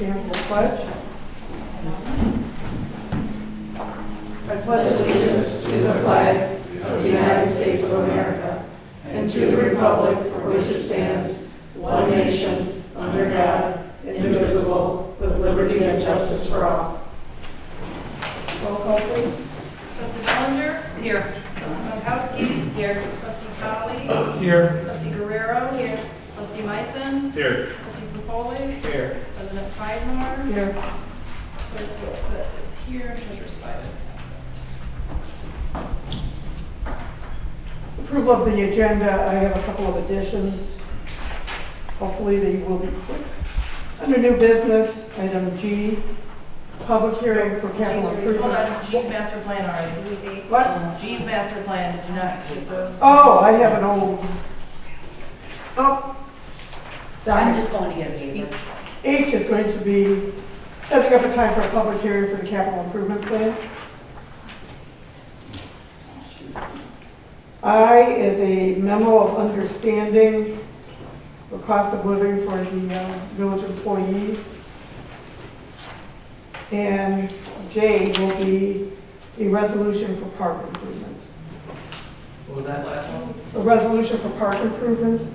stand for the pledge. I pledge allegiance to the flag of the United States of America and to the republic for which it stands, one nation, under God, indivisible, with liberty and justice for all. Roll call, please. Trustee Bellinger? Here. Trustee Monkowski? Here. Trustee Colley? Here. Trustee Guerrero? Here. Trustee Meissen? Here. Trustee Pupoli? Here. President Feidmar? Here. Clerk Whitsett is here. Treasurer Stein is absent. Approval of the agenda. I have a couple of additions. Hopefully they will be quick. Under new business, item G, public hearing for capital Hold improvement. on, G's master plan already. What? G's master plan, did you not keep the? Oh, I have an old. Oh, I'm just going to get a paper. H is going to be setting up a time for a public hearing for the capital improvement plan. I is a memo of understanding for cost of living for the village employees. And J will be a resolution for park improvements. What was that last one? A resolution for park improvements.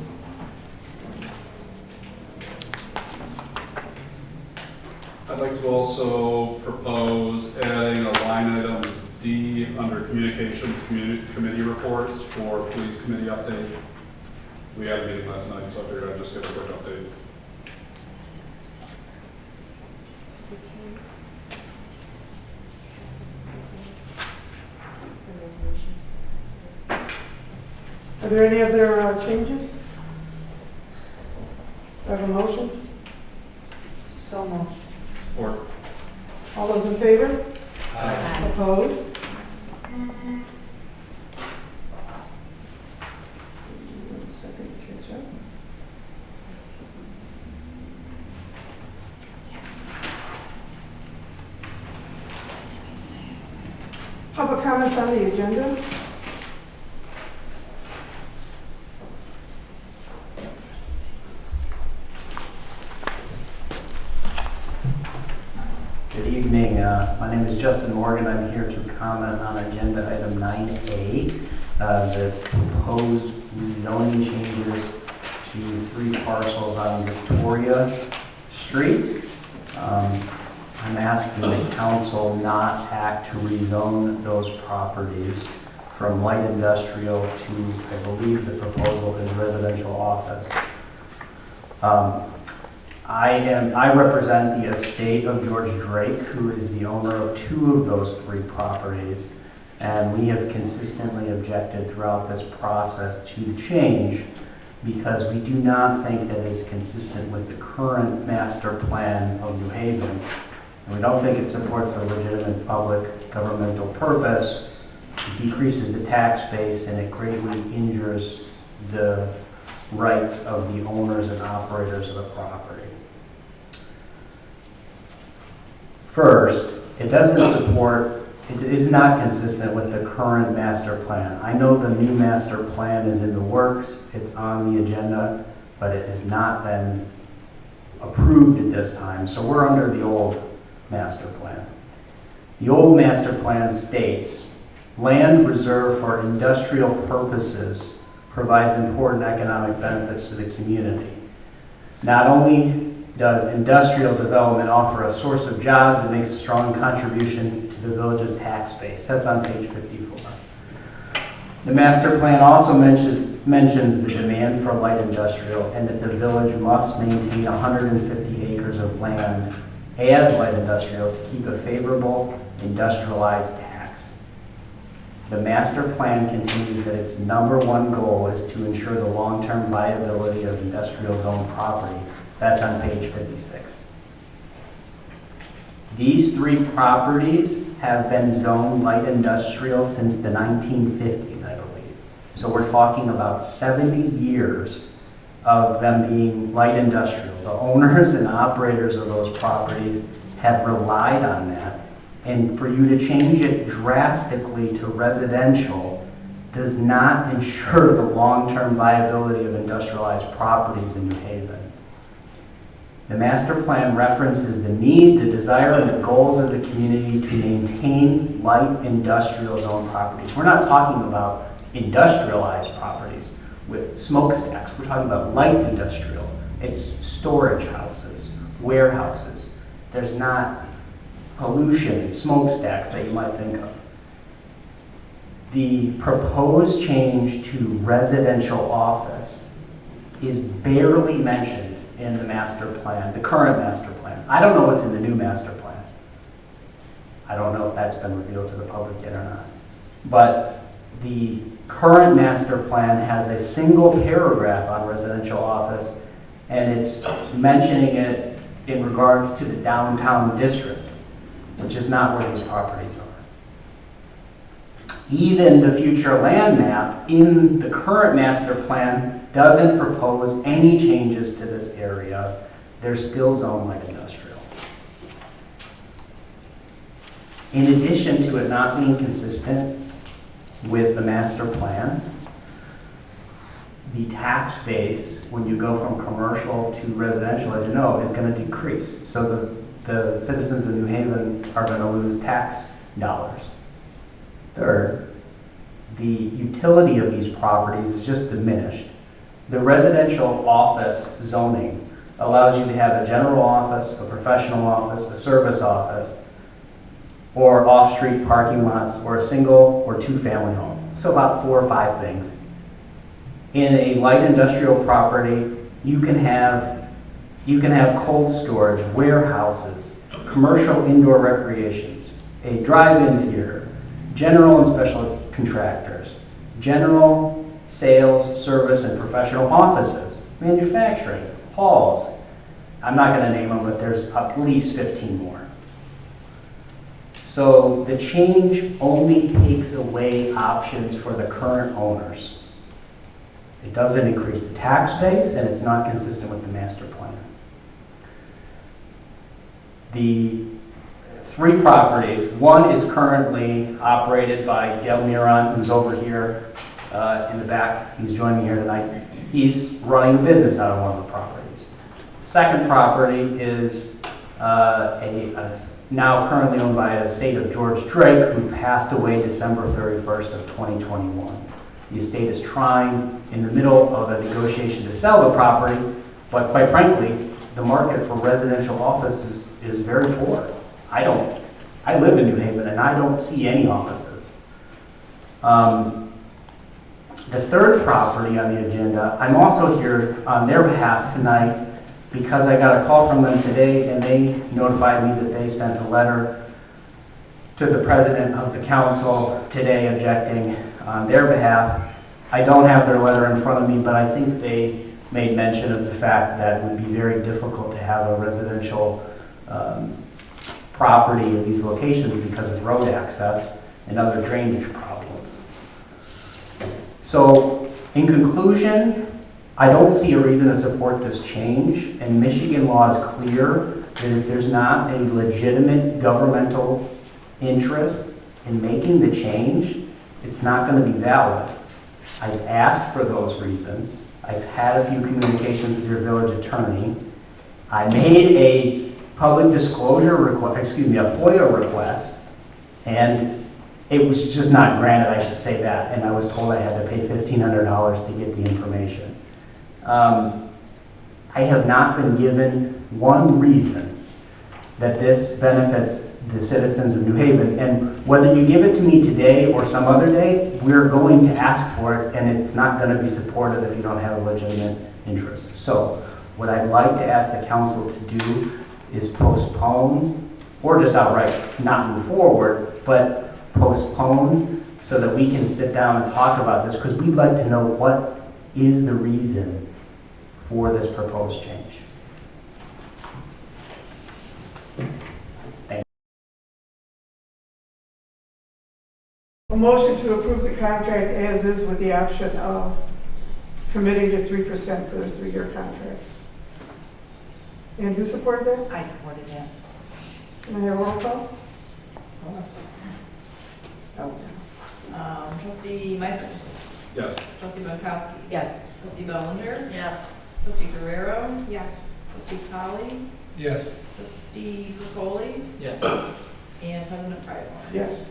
I'd like to also propose adding a line item D under communications committee reports for police committee update. We had a meeting last night, so I figured I'd just give a quick update. Are there any other changes? I have a motion. So moved. Or All those in favor? Aye. Opposed? One second to catch up. Public comments on the agenda? Good evening. My name is Justin Morgan. I'm here to comment on agenda item 9A, the proposed rezoning changes to 3 parcels on Victoria Street. I'm asking the council not act to rezone those properties from light industrial to, I believe the proposal is residential office. I represent the estate of George Drake, who is the owner of 2 of those 3 properties, and we have consistently objected throughout this process to the change because we do not think that is consistent with the current master plan of New Haven, and we don't think it supports a legitimate public governmental purpose. It decreases the tax base and it greatly injures the rights of the owners and operators of the property. First, it is not consistent with the current master plan. I know the new master plan is in the works, it's on the agenda, but it has not been approved at this time, so we're under the old master plan. The old master plan states, land reserved for industrial purposes provides important economic benefits to the community. Not only does industrial development offer a source of jobs, it makes a strong contribution to the village's tax base. That's on page 54. The master plan also mentions the demand for light industrial and that the village must maintain 150 acres of land as light industrial to keep a favorable industrialized tax. The master plan continues that its #1 goal is to ensure the long-term viability of industrial zone property. That's on page 56. These 3 properties have been zoned light industrial since the 1950s, I believe. So we're talking about 70 years of them being light industrial. The owners and operators of those properties have relied on that. And for you to change it drastically to residential does not ensure the long-term viability of industrialized properties in New Haven. The master plan references the need, the desire, and the goals of the community to maintain light industrial zone properties. We're not talking about industrialized properties with smokestacks. We're talking about light industrial. It's storage houses, warehouses. There's not pollution and smokestacks that you might think of. The proposed change to residential office is barely mentioned in the master plan, the current master plan. I don't know what's in the new master plan. I don't know if that's been revealed to the public yet or not. But the current master plan has a single paragraph on residential office, and it's mentioning it in regards to the downtown district, which is not where these properties are. Even the future land map in the current master plan doesn't propose any changes to this area. There's still zone light industrial. In addition to it not being consistent with the master plan, the tax base, when you go from commercial to residential, as you know, is going to decrease. So the citizens of New Haven are going to lose tax dollars. Third, the utility of these properties is just diminished. The residential office zoning allows you to have a general office, a professional office, a service office, or off-street parking lots, or a single or two-family home. So about 4 or 5 things. In a light industrial property, you can have cold storage, warehouses, commercial indoor recreations, a drive-in theater, general and special contractors, general, sales, service, and professional offices, manufacturing, halls. I'm not going to name them, but there's at least 15 more. So the change only takes away options for the current owners. It doesn't increase the tax base, and it's not consistent with the master plan. The 3 properties, one is currently operated by Gail Miron, who's over here in the back. He's joining me here tonight. He's running a business out of one of the properties. Second property is now currently owned by the estate of George Drake, who passed away December 31st of 2021. The estate is trying in the middle of a negotiation to sell the property, but quite frankly, the market for residential offices is very poor. I live in New Haven and I don't see any offices. The third property on the agenda, I'm also here on their behalf tonight because I got a call from them today and they notified me that they sent a letter to the president of the council today objecting on their behalf. I don't have their letter in front of me, but I think they made mention of the fact that it would be very difficult to have a residential property in these locations because of road access and other drainage problems. So, in conclusion, I don't see a reason to support this change, and Michigan law is clear that if there's not a legitimate governmental interest in making the change, it's not going to be valid. I've asked for those reasons. I've had a few communications with your village attorney. I made a public disclosure request, a FOIA request, and it was just not granted, I should say that, and I was told I had to pay $1,500 to get the information. I have not been given one reason that this benefits the citizens of New Haven, and whether you give it to me today or some other day, we're going to ask for it, and it's not going to be supported if you don't have a legitimate interest. So, what I'd like to ask the council to do is postpone, or just outright not move forward, but postpone so that we can sit down and talk about this, because we'd like to know what is the reason for this proposed change. Thank you. A motion to approve the contract as is with the option of committing to 3% for the 3-year contract. And who supported that? I supported that. Can I have a roll call? Trustee Meisner. Yes. Trustee Bonkowski. Yes. Trustee Bellinger. Yes. Trustee Guerrero. Yes. Trustee Polly, Yes. trustee Gregoli, Yes. and President Pridemore. Yes.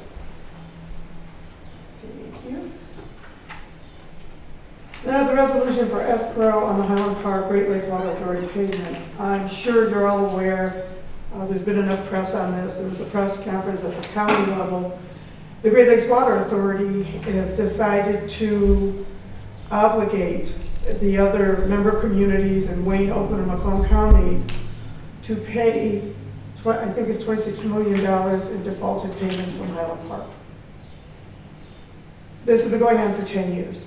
Thank you. Now, the resolution for escrow on the Highland Park Great Lakes Water Authority payment. I'm sure you're all aware, there's been enough press on this. There was a press conference at the county level. The Great Lakes Water Authority has decided to obligate the other member communities in Wayne, Oakland, and Macomb County to pay, I think it's $26 million in defaulted payments from Highland Park. This has been going on for 10 years.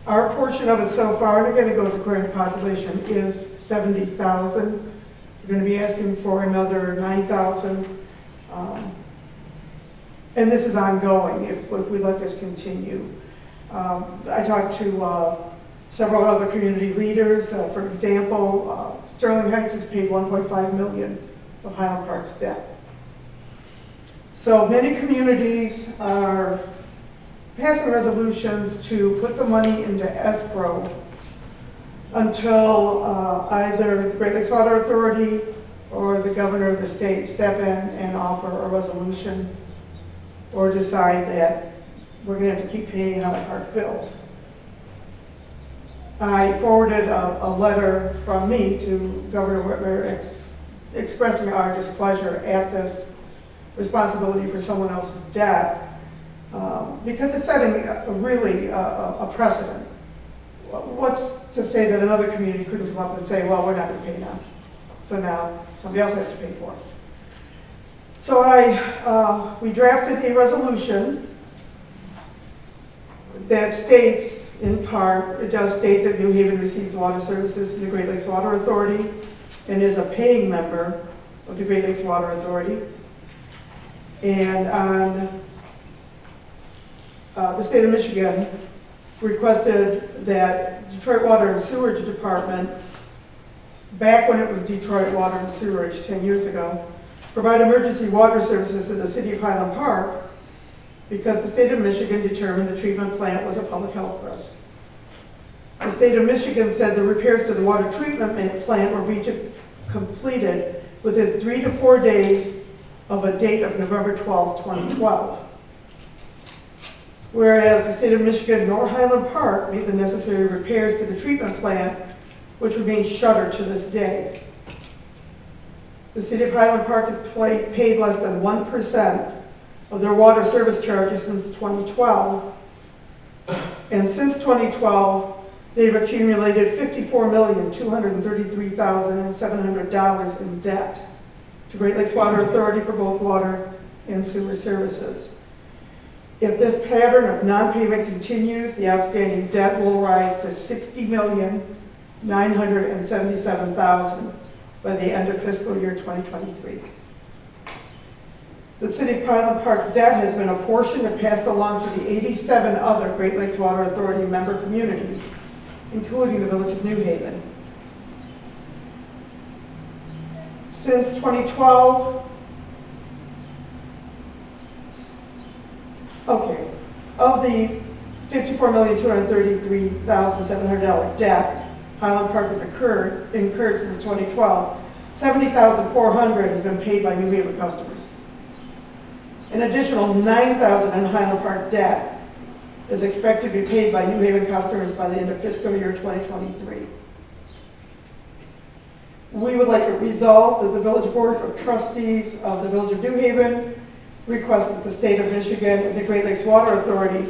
Our portion of it so far, and again it goes according to population, is 70,000. We're going to be asking for another 9,000. And this is ongoing if we let this continue. I talked to several other community leaders. For example, Sterling Heights has paid $1.5 million of Highland Park's debt. So many communities are passing resolutions to put the money into escrow until either the Great Lakes Water Authority or the governor of the state step in and offer a resolution or decide that we're going to have to keep paying Highland Park's bills. I forwarded a letter from me to Governor Whitmer expressing our displeasure at this responsibility for someone else's debt because it's setting a precedent. What's to say that another community couldn't come up and say, well, we're not going to pay now, so now somebody else has to pay for it. So we drafted a resolution that states, in part, it does state that New Haven receives water services from the Great Lakes Water Authority and is a paying member of the Great Lakes Water Authority. And on the state of Michigan requested that Detroit Water and Sewerage Department, back when it was Detroit Water and Sewerage 10 years ago, provide emergency water services to the city of Highland Park because the state of Michigan determined the treatment plant was a public health risk. The state of Michigan said the repairs to the water treatment plant were being completed within 3 to 4 days of a date of November 12, 2012. Whereas the state of Michigan nor Highland Park made the necessary repairs to the treatment plant, which remains shuttered to this day. The city of Highland Park has paid less than 1% of their water service charges since 2012. And since 2012, they've accumulated $54,233,700 in debt to Great Lakes Water Authority for both water and sewer services. If this pattern of non-payment continues, the outstanding debt will rise to $60,977,000 by the end of fiscal year 2023. The city of Highland Park's debt has been apportioned and passed along to the 87 other Great Lakes Water Authority member communities, including the village of New Haven. Since 2012, of the $54,233,700 debt Highland Park has incurred since 2012, $70,400 has been paid by New Haven customers. An additional $9,000 in Highland Park debt is expected to be paid by New Haven customers by the end of fiscal year 2023. We would like it resolved that the Village Board of Trustees of the Village of New Haven request that the state of Michigan and the Great Lakes Water Authority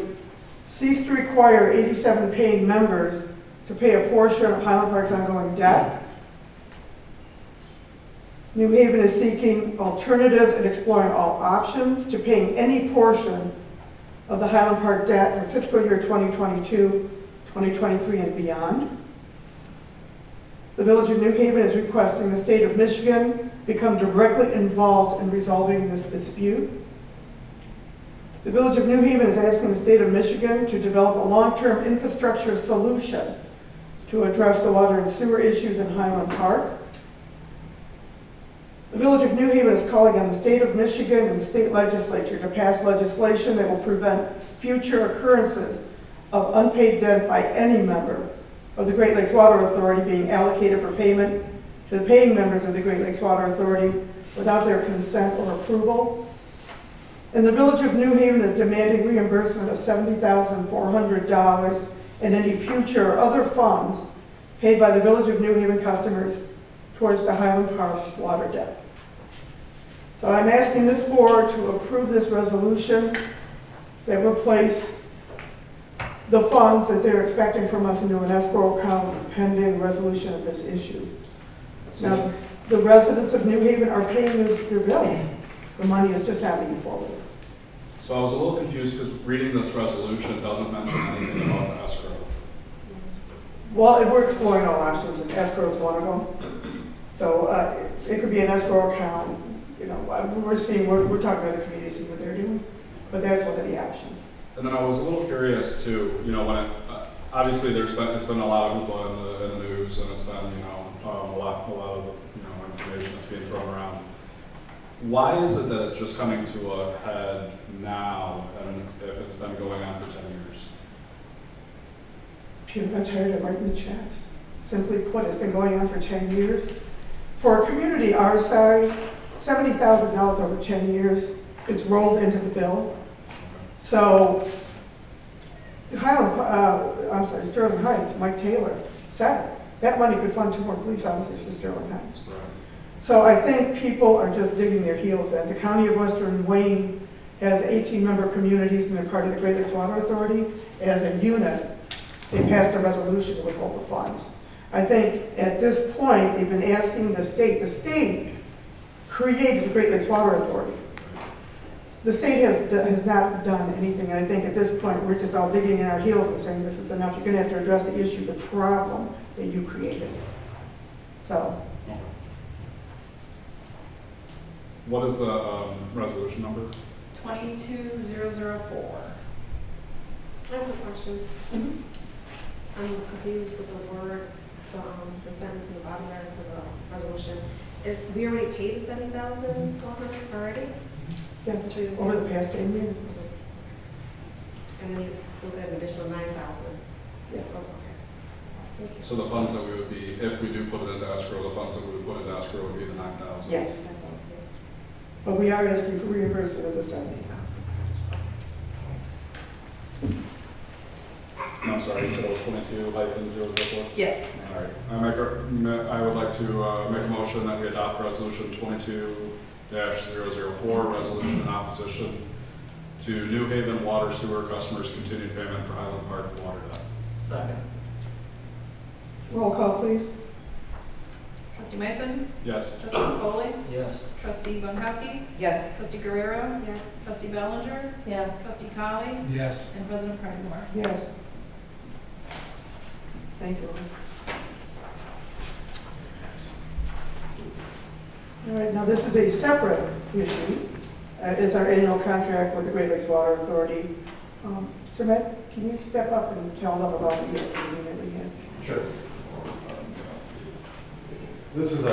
cease to require 87 paying members to pay a portion of Highland Park's ongoing debt. New Haven is seeking alternatives and exploring all options to paying any portion of the Highland Park debt for fiscal year 2022, 2023, and beyond. The Village of New Haven is requesting the state of Michigan become directly involved in resolving this dispute. The Village of New Haven is asking the state of Michigan to develop a long-term infrastructure solution to address the water and sewer issues in Highland Park. The Village of New Haven is calling on the state of Michigan and the state legislature to pass legislation that will prevent future occurrences of unpaid debt by any member of the Great Lakes Water Authority being allocated for payment to the paying members of the Great Lakes Water Authority without their consent or approval. And the Village of New Haven is demanding reimbursement of $70,400 and any future or other funds paid by the Village of New Haven customers towards the Highland Park water debt. So I'm asking this board to approve this resolution that will place the funds that they're expecting from us into an escrow account pending resolution of this issue. Now, the residents of New Haven are paying their bills. The money is just not being forwarded. So I was a little confused because reading this resolution doesn't mention anything about the escrow. Well, we're exploring all options, and escrow is one of them. So it could be an escrow account. You know, we're talking to the community, see what they're doing, but that's one of the options. And then I was a little curious too, you know, when obviously it's been a lot of hoopla in the news, and it's been, you know, a lot of, you know, information that's being thrown around. Why is it that it's just coming to a head now, and if it's been going on for 10 years? People got tired of writing the checks. Simply put, it's been going on for 10 years. For a community our size, $70,000 over 10 years, it's rolled into the bill. So, Sterling Heights, Mike Taylor said that money could fund 2 more police officers for Sterling Heights. Right. So I think people are just digging their heels in. The County of Western Wayne has 18-member communities, and they're part of the Great Lakes Water Authority. As a unit, they passed a resolution to withhold the funds. I think at this point, they've been asking the state. The state created the Great Lakes Water Authority. The state has not done anything, and I think at this point, we're just all digging in our heels and saying this is enough. You're going to have to address the issue, the problem that you created. So. Okay. What is the resolution number? 22004. I have a question. I'm confused with the word, the sentence in the bottom there for the resolution. We already paid the $70,400 already? Yes, over the past 10 years. And then you look at an additional $9,000? Yes. Oh, okay. Thank you. So the funds that we would be, if we do put it into escrow, the funds that we would put into escrow would be the 9,000? Yes. That's what I was thinking. But we are asking for reimbursement of the 70,000. I'm sorry, you said it was 22-004? Yes. All right. I would like to make a motion that we adopt resolution 22-004, resolution in opposition to New Haven water sewer customers' continued payment for Highland Park water debt. Second. Roll call, please. Trustee Mason? Yes. Trustee McFolley? Yes. Trustee Bunkowski? Yes. Trustee Guerrero? Yes. Trustee Bellinger? Yes. Trustee Colley? Yes. And President Prydmore. Yes. Thank you. All right, now this is a separate issue. It's our annual contract with the Great Lakes Water Authority. Sir Matt, can you step up and tell them about the meeting that we had? Sure. This is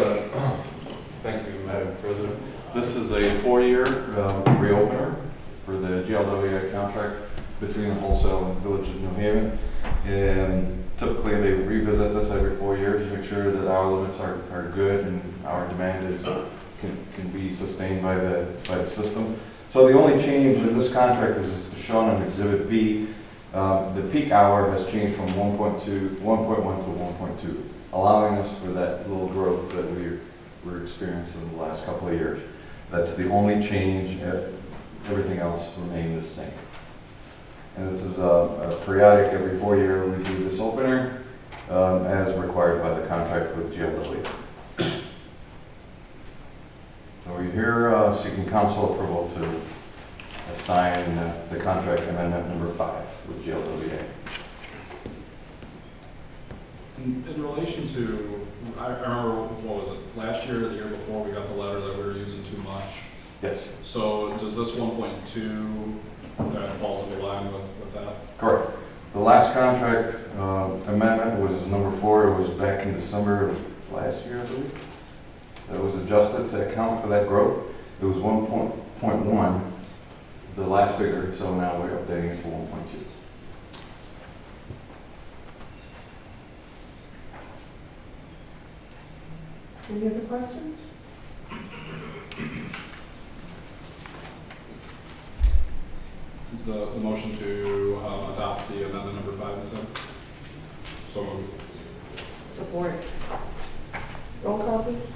thank you, Madam President. This is a 4-year reopener for the GLWA contract between the wholesale and Village of New Haven. And typically they revisit this every 4 years to make sure that our limits are good and our demand can be sustained by the system. So the only change in this contract is shown in Exhibit B. The peak hour has changed from 1.1 to 1.2, allowing us for that little growth that we're experiencing in the last couple of years. That's the only change. Everything else remains the same. And this is a periodic, every 4 year we do this opener as required by the contract with GLW. So we're here seeking council approval to assign the contract amendment number 5 with GLWA. In relation to, I remember, what was it, last year or the year before, we got the letter that we were using too much. Yes. So does this 1.2 that falls in line with that? Correct. The last contract amendment was number 4. It was back in December of last year, I believe. It was adjusted to account for that growth. It was 1.1, the last figure, so now we're updating it to 1.2. Any other questions? Is the motion to adopt the amendment number 5, is that? So moved. Support. Roll call, please.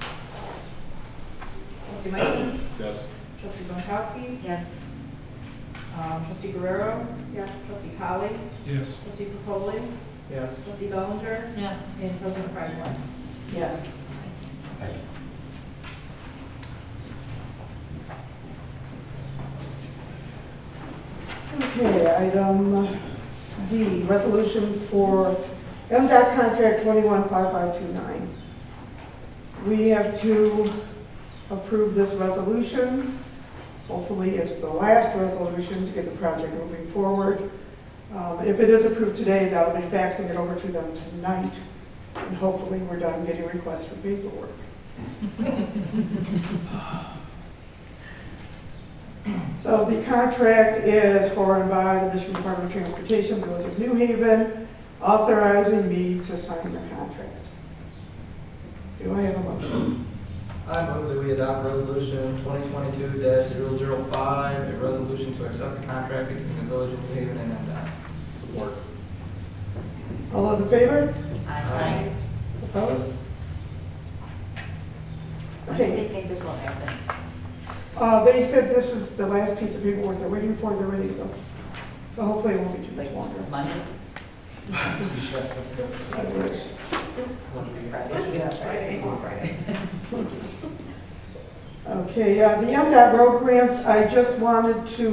Trustee Meissen? Yes. Trustee Bonkowski? Yes. Trustee Guerrero? Yes. Trustee Colley? Yes. Trustee Capoli? Yes. Trustee Bellinger? Yes. And President Franklin? Yes. Okay, item D, resolution for Mdot contract 215529. We have to approve this resolution. Hopefully, it's the last resolution to get the project moving forward. If it is approved today, that'll be faxing it over to them tonight, and hopefully we're done getting requests for paperwork. So the contract is for and by the Michigan Department of Transportation, Village of New Haven, authorizing me to sign the contract. Do I have a motion? I move that we adopt resolution 2022-005, a resolution to accept the contract between the Village of New Haven and Mdot. Support. All those in favor? Aye. Opposed? When do Okay. they think this will happen? They said this is the last piece of paperwork they're waiting for, they're ready to go. So hopefully it won't be too much longer. Monday? I wish. Friday? Yeah, Friday. Okay, the MDOT road grants, I just wanted to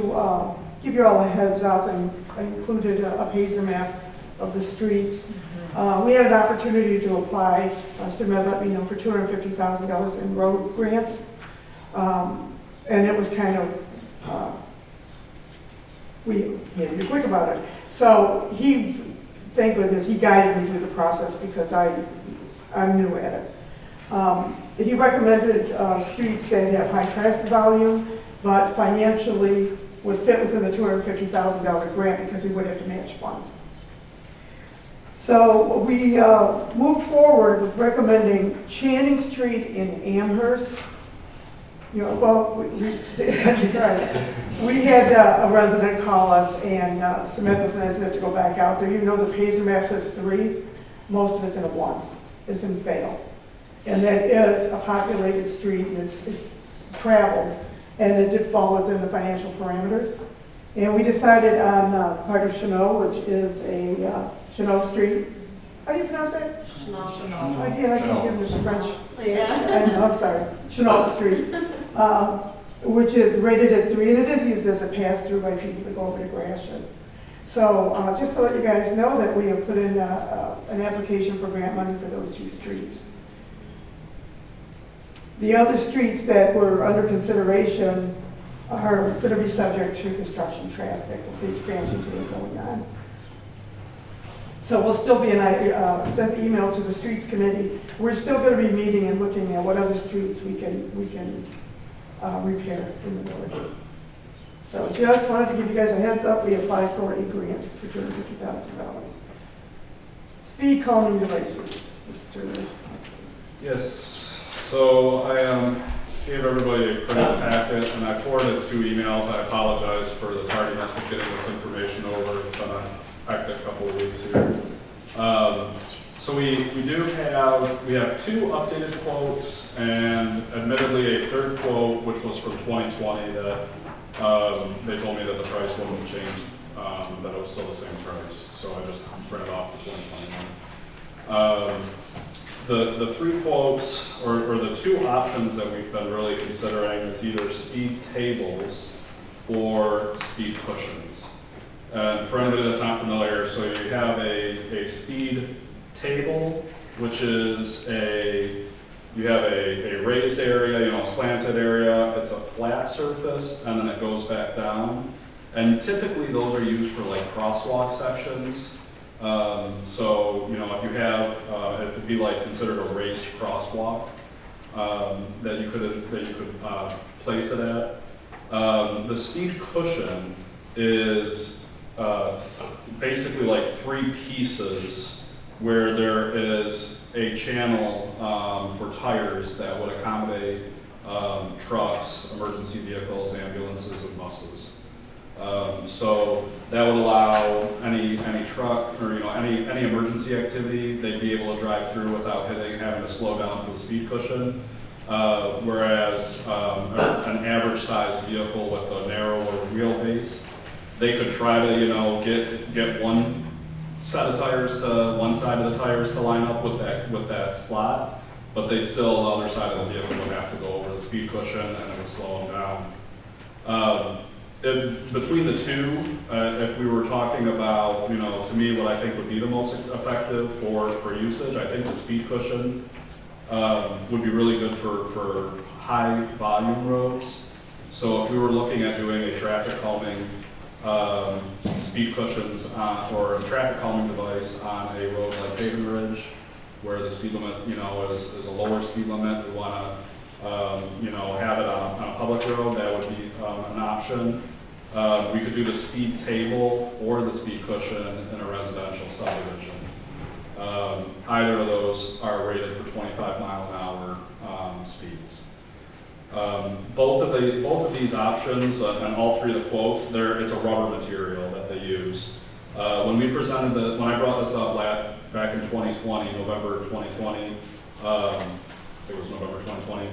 give you all a heads up, and I included a Pazer map of the streets. We had an opportunity to apply, Mr. let me know, for $250,000 in road grants. And it was kind of, we had to be quick about it. So he, thank goodness, he guided me through the process because I'm new at it. He recommended streets that have high traffic volume, but financially would fit within the $250,000 grant because we would have to match funds. So we moved forward with recommending Channing Street in Amherst. You know, well, we had a resident call us and Samantha was nice enough to go back out there. Even though the Pazer map says 3, most of it's in a 1. It's in fail. And that is a populated street and it's traveled. And it did fall within the financial parameters. And we decided on part of Chenot, which is a Chenot Street. How do you pronounce that? Chenot. I can't give it the French. Yeah. I know, I'm sorry. Chenot Street, which is rated at 3, and it is used as a pass-through by people that go over to Gratiot. So just to let you guys know that we have put in an application for grant money for those 2 streets. The other streets that were under consideration are going to be subject to construction traffic with the expansions that are going on. So we'll still be, and I sent the email to the streets committee. We're still going to be meeting and looking at what other streets we can repair in the village. So just wanted to give you guys a heads up. We applied for a grant for $250,000. Speed calming devices, Mr. Yes. So I gave everybody a printed packet, and I forwarded 2 emails. I apologize for the tardiness of getting this information over. It's been a hectic couple of weeks here. So we have 2 updated quotes, and admittedly a 3rd quote, which was from 2020 that they told me that the price wouldn't change, that it was still the same price. So I just printed off the 2021. The 3 quotes, or the 2 options that we've been really considering is either speed tables or speed cushions. And for anybody that's not familiar, so you have a speed table, which is you have a raised area, a slanted area, it's a flat surface, and then it goes back down. And typically those are used for like crosswalk sections. So, if you have, it would be like considered a raised crosswalk that you could place it at. The speed cushion is basically like 3 pieces where there is a channel for tires that would accommodate trucks, emergency vehicles, ambulances, and buses. So that would allow any truck or any emergency activity, they'd be able to drive through without having to slow down for the speed cushion. Whereas an average sized vehicle with a narrower wheelbase, they could try to get one set of tires to one side of the tires to line up with that slot, but they still, the other side of the vehicle would have to go over the speed cushion and it would slow them down. Between the two, if we were talking about, to me, what I think would be the most effective for usage, I think the speed cushion would be really good for high volume roads. So if we were looking at doing a traffic calming speed cushions or a traffic calming device on a road like Haven Ridge, where the speed limit, is a lower speed limit, we want to, have it on a public road, that would be an option. We could do the speed table or the speed cushion in a residential subdivision. Either of those are rated for 25 mile an hour speeds. Both of these options and all three of the quotes, it's a rubber material that they use. When I brought this up back in 2020, November 2020, it was November 2020.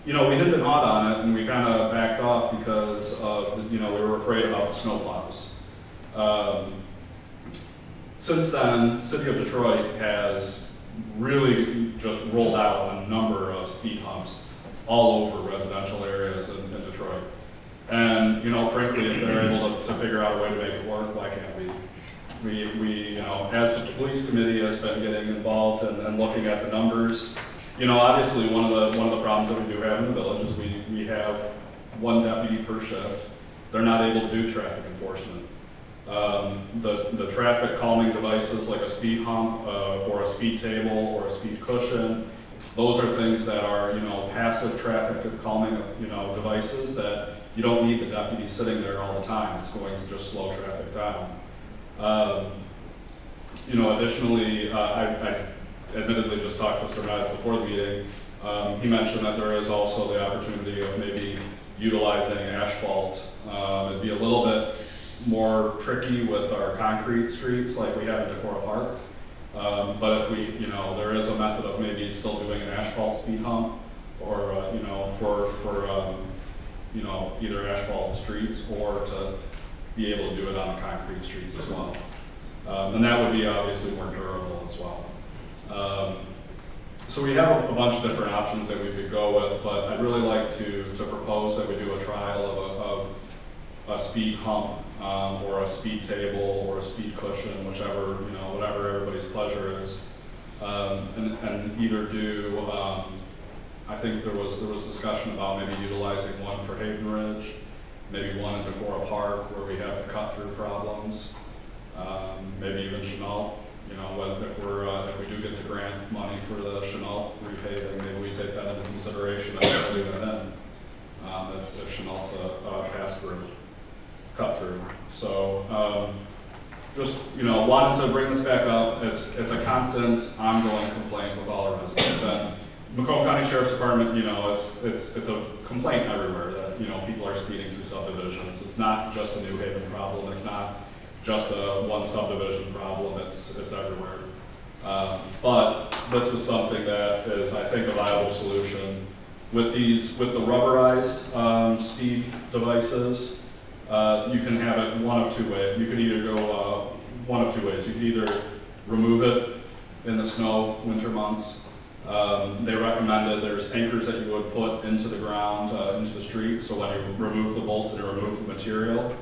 We had been hot on it, and we kind of backed off because we were afraid about the snowplows. Since then, City of Detroit has really just rolled out a number of speed humps all over residential areas in Detroit. And frankly, if they're able to figure out a way to make it work, why can't we? We as the police committee has been getting involved and looking at the numbers. Obviously one of the problems that we do have in the village is we have one deputy per shift. They're not able to do traffic enforcement. The traffic calming devices like a speed hump or a speed table or a speed cushion, those are things that are passive traffic calming devices that you don't need the deputy sitting there all the time. It's going to just slow traffic down. Additionally, I admittedly just talked to Sir Matt before the meeting. He mentioned that there is also the opportunity of maybe utilizing asphalt. It'd be a little bit more tricky with our concrete streets like we have in Decorah Park. But if there is a method of maybe still doing an asphalt speed hump or, either asphalt streets or to be able to do it on concrete streets as well. And that would be obviously more durable as well. So we have a bunch of different options that we could go with, but I'd really like to propose that we do a trial of a speed hump or a speed table or a speed cushion, whatever everybody's pleasure is, and either do. I think there was discussion about maybe utilizing one for Haven Ridge, maybe one in Decorah Park where we have the cut-through problems, maybe even Chenault. If we do get the grant money for the Chenault repaving, maybe we take that into consideration as early then, if Chenault's a pass-through, cut-through. So just wanted to bring this back up. It's a constant, ongoing complaint with all our residents. And Macomb County Sheriff's Department, it's a complaint everywhere that people are speeding through subdivisions. It's not just a New Haven problem. It's not just a one subdivision problem. It's everywhere. But this is something that is, I think, a viable solution. With the rubberized speed devices, you can have it one of two ways. You can either go one of two ways. You can either remove it in the snow winter months. They recommended there's anchors that you would put into the ground, into the street. So when you remove the bolts and you remove the material,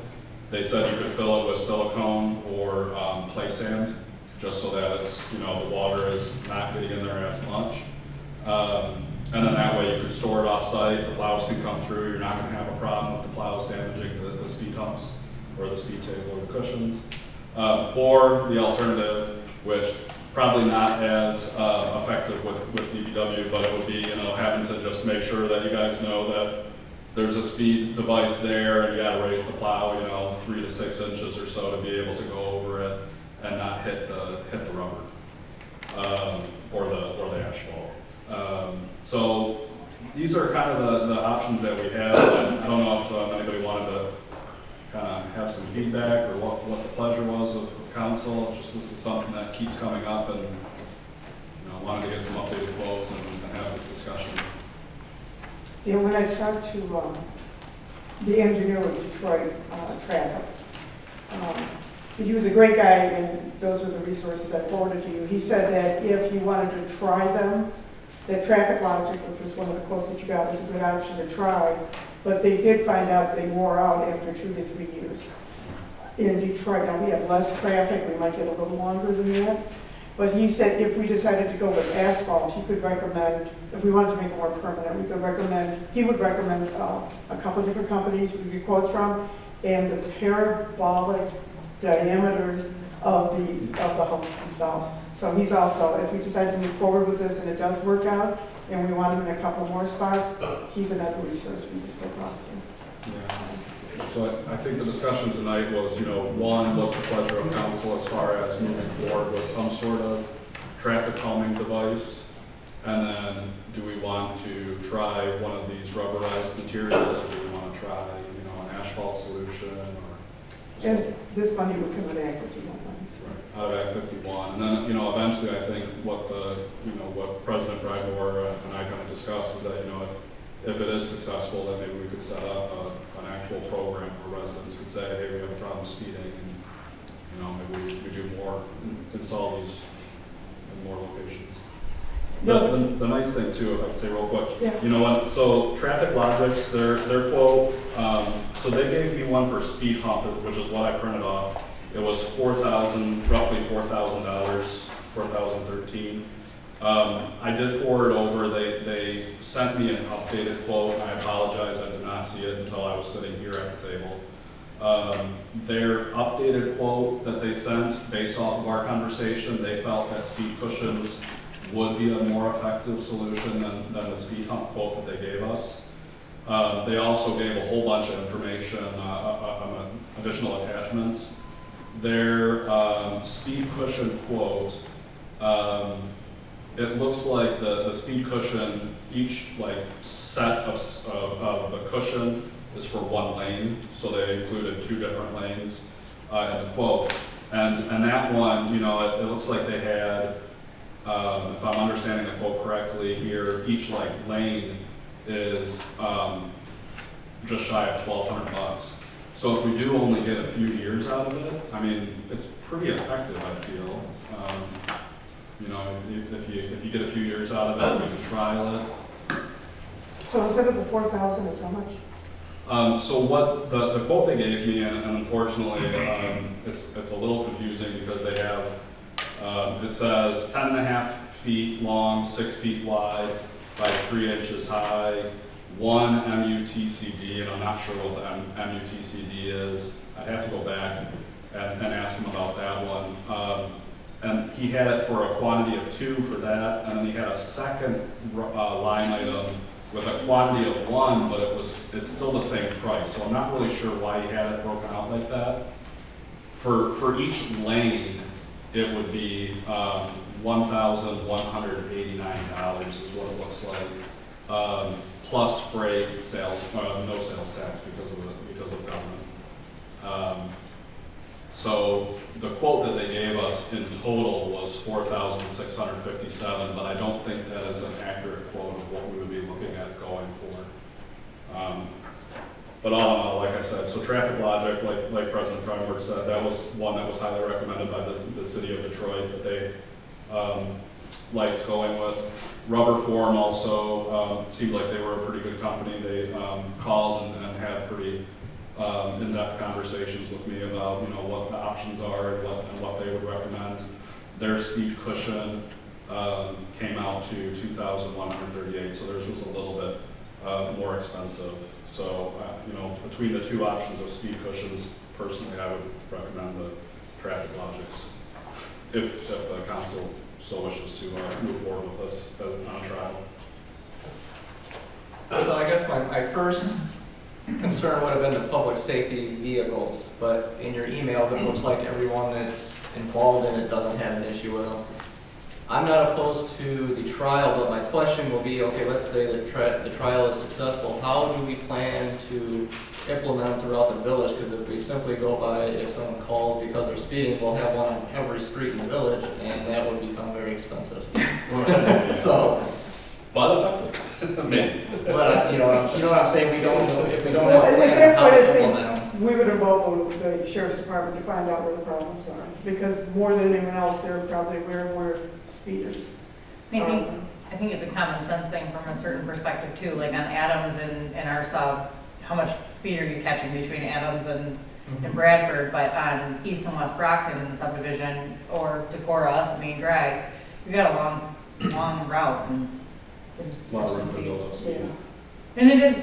they said you could fill it with silicone or play sand, just so that it's the water is not getting in there as much. And then that way you could store it off-site. The plows can come through. You're not going to have a problem with the plows damaging the speed humps or the speed table or the cushions. Or the alternative, which probably not as effective with DPW, but it would be having to just make sure that you guys know that there's a speed device there and you got to raise the plow 3 to 6 inches or so to be able to go over it and not hit the rubber. or the asphalt. So these are kind of the options that we have. I don't know if anybody wanted to kind of have some feedback or what the pleasure was of council. It's just this is something that keeps coming up, and wanted to get some updated quotes and have this discussion. You know, when I talked to the engineer with Detroit traffic, he was a great guy, and those were the resources I forwarded to you. He said that if you wanted to try them, that Traffic Logic, which was one of the quotes that you got, was a good option to try, but they did find out they wore out after 2 to 3 years. In Detroit, now we have less traffic, we might get a little longer than that, but he said if we decided to go with asphalt, he could recommend, if we wanted to make it more permanent, we could recommend, he would recommend a couple of different companies we could quote from, and the parabolic diameters of the humps themselves. So he's also, if we decide to move forward with this and it does work out, and we want him in a couple more spots, he's another resource we just go talk to. Yeah. So I think the discussion tonight was, one, what's the pleasure of council as far as moving forward with some sort of traffic calming device? And then do we want to try one of these rubberized materials, or do we want to try, an asphalt solution? And this money would come out of Act 51 money. Right, out of Act 51. And then, eventually I think what what President Bridemore and I kind of discussed is that, if it is successful, then maybe we could set up an actual program where residents could say, hey, we have a problem speeding, and, maybe we do more, install these in more locations. The nice thing too, if I could say real quick, Yeah. So Traffic Logics, their quote, so they gave me one for speed hump, which is what I printed off. It was roughly $4,000, $4,013. I did forward over, they sent me an updated quote, and I apologize, I did not see it until I was sitting here at the table. Their updated quote that they sent, based off of our conversation, they felt that speed cushions would be a more effective solution than the speed hump quote that they gave us. They also gave a whole bunch of information, additional attachments. Their speed cushion quote, it looks like the speed cushion, each set of the cushion is for one lane, so they included 2 different lanes in the quote. And that one, it looks like they had, if I'm understanding the quote correctly here, each lane is just shy of $1,200. So if we do only get a few years out of it, I mean, it's pretty effective, I feel. If you get a few years out of it, we can trial it. So instead of the 4,000, it's how much? So what the quote they gave me, and unfortunately, it's a little confusing because they have, it says 10.5 feet long, 6 feet wide, by 3 inches high, 1 MUTCD, and I'm not sure what the MUTCD is. I'd have to go back and ask him about that one. And he had it for a quantity of 2 for that, and then he had a second line item with a quantity of 1, but it's still the same price. So I'm not really sure why he had it broken out like that. For each lane, it would be $1,189 is what it looks like, plus freight, sales, no sales tax because of government. So the quote that they gave us in total was $4,657, but I don't think that is an accurate quote of what we would be looking at going forward. But all in all, like I said, so Traffic Logic, like President Cronenberg said, that was one that was highly recommended by the city of Detroit that they liked going with. Rubber Form also seemed like they were a pretty good company. They called and had pretty in-depth conversations with me about what the options are and what they would recommend. Their speed cushion came out to $2,138, so theirs was a little bit more expensive. So between the 2 options of speed cushions, personally I would recommend the Traffic Logics if the council so wishes to move forward with us on a trial. So I guess my first concern would have been the public safety vehicles, but in your emails, it looks like everyone that's involved in it doesn't have an issue with them. I'm not opposed to the trial, but my question will be, okay, let's say the trial is successful. How do we plan to implement them throughout the village? Because if we simply go by, if someone calls because they're speeding, we'll have one on every street in the village, and that would become very expensive. So, But effective. Maybe. but you know what I'm saying? We don't know if we don't Well, have a at plan that how point, I to think implement them. we would involve the sheriff's department to find out where the problems are, because more than anyone else, they're probably aware of where speeders. I think it's a common sense thing from a certain perspective too, like on Adams and our sub, how much speed are you catching between Adams and Bradford, but on East and West Brockton in the subdivision, or Decorah, the main drag, you've got a long route and. A lot of room to build up speed. Yeah. And it is,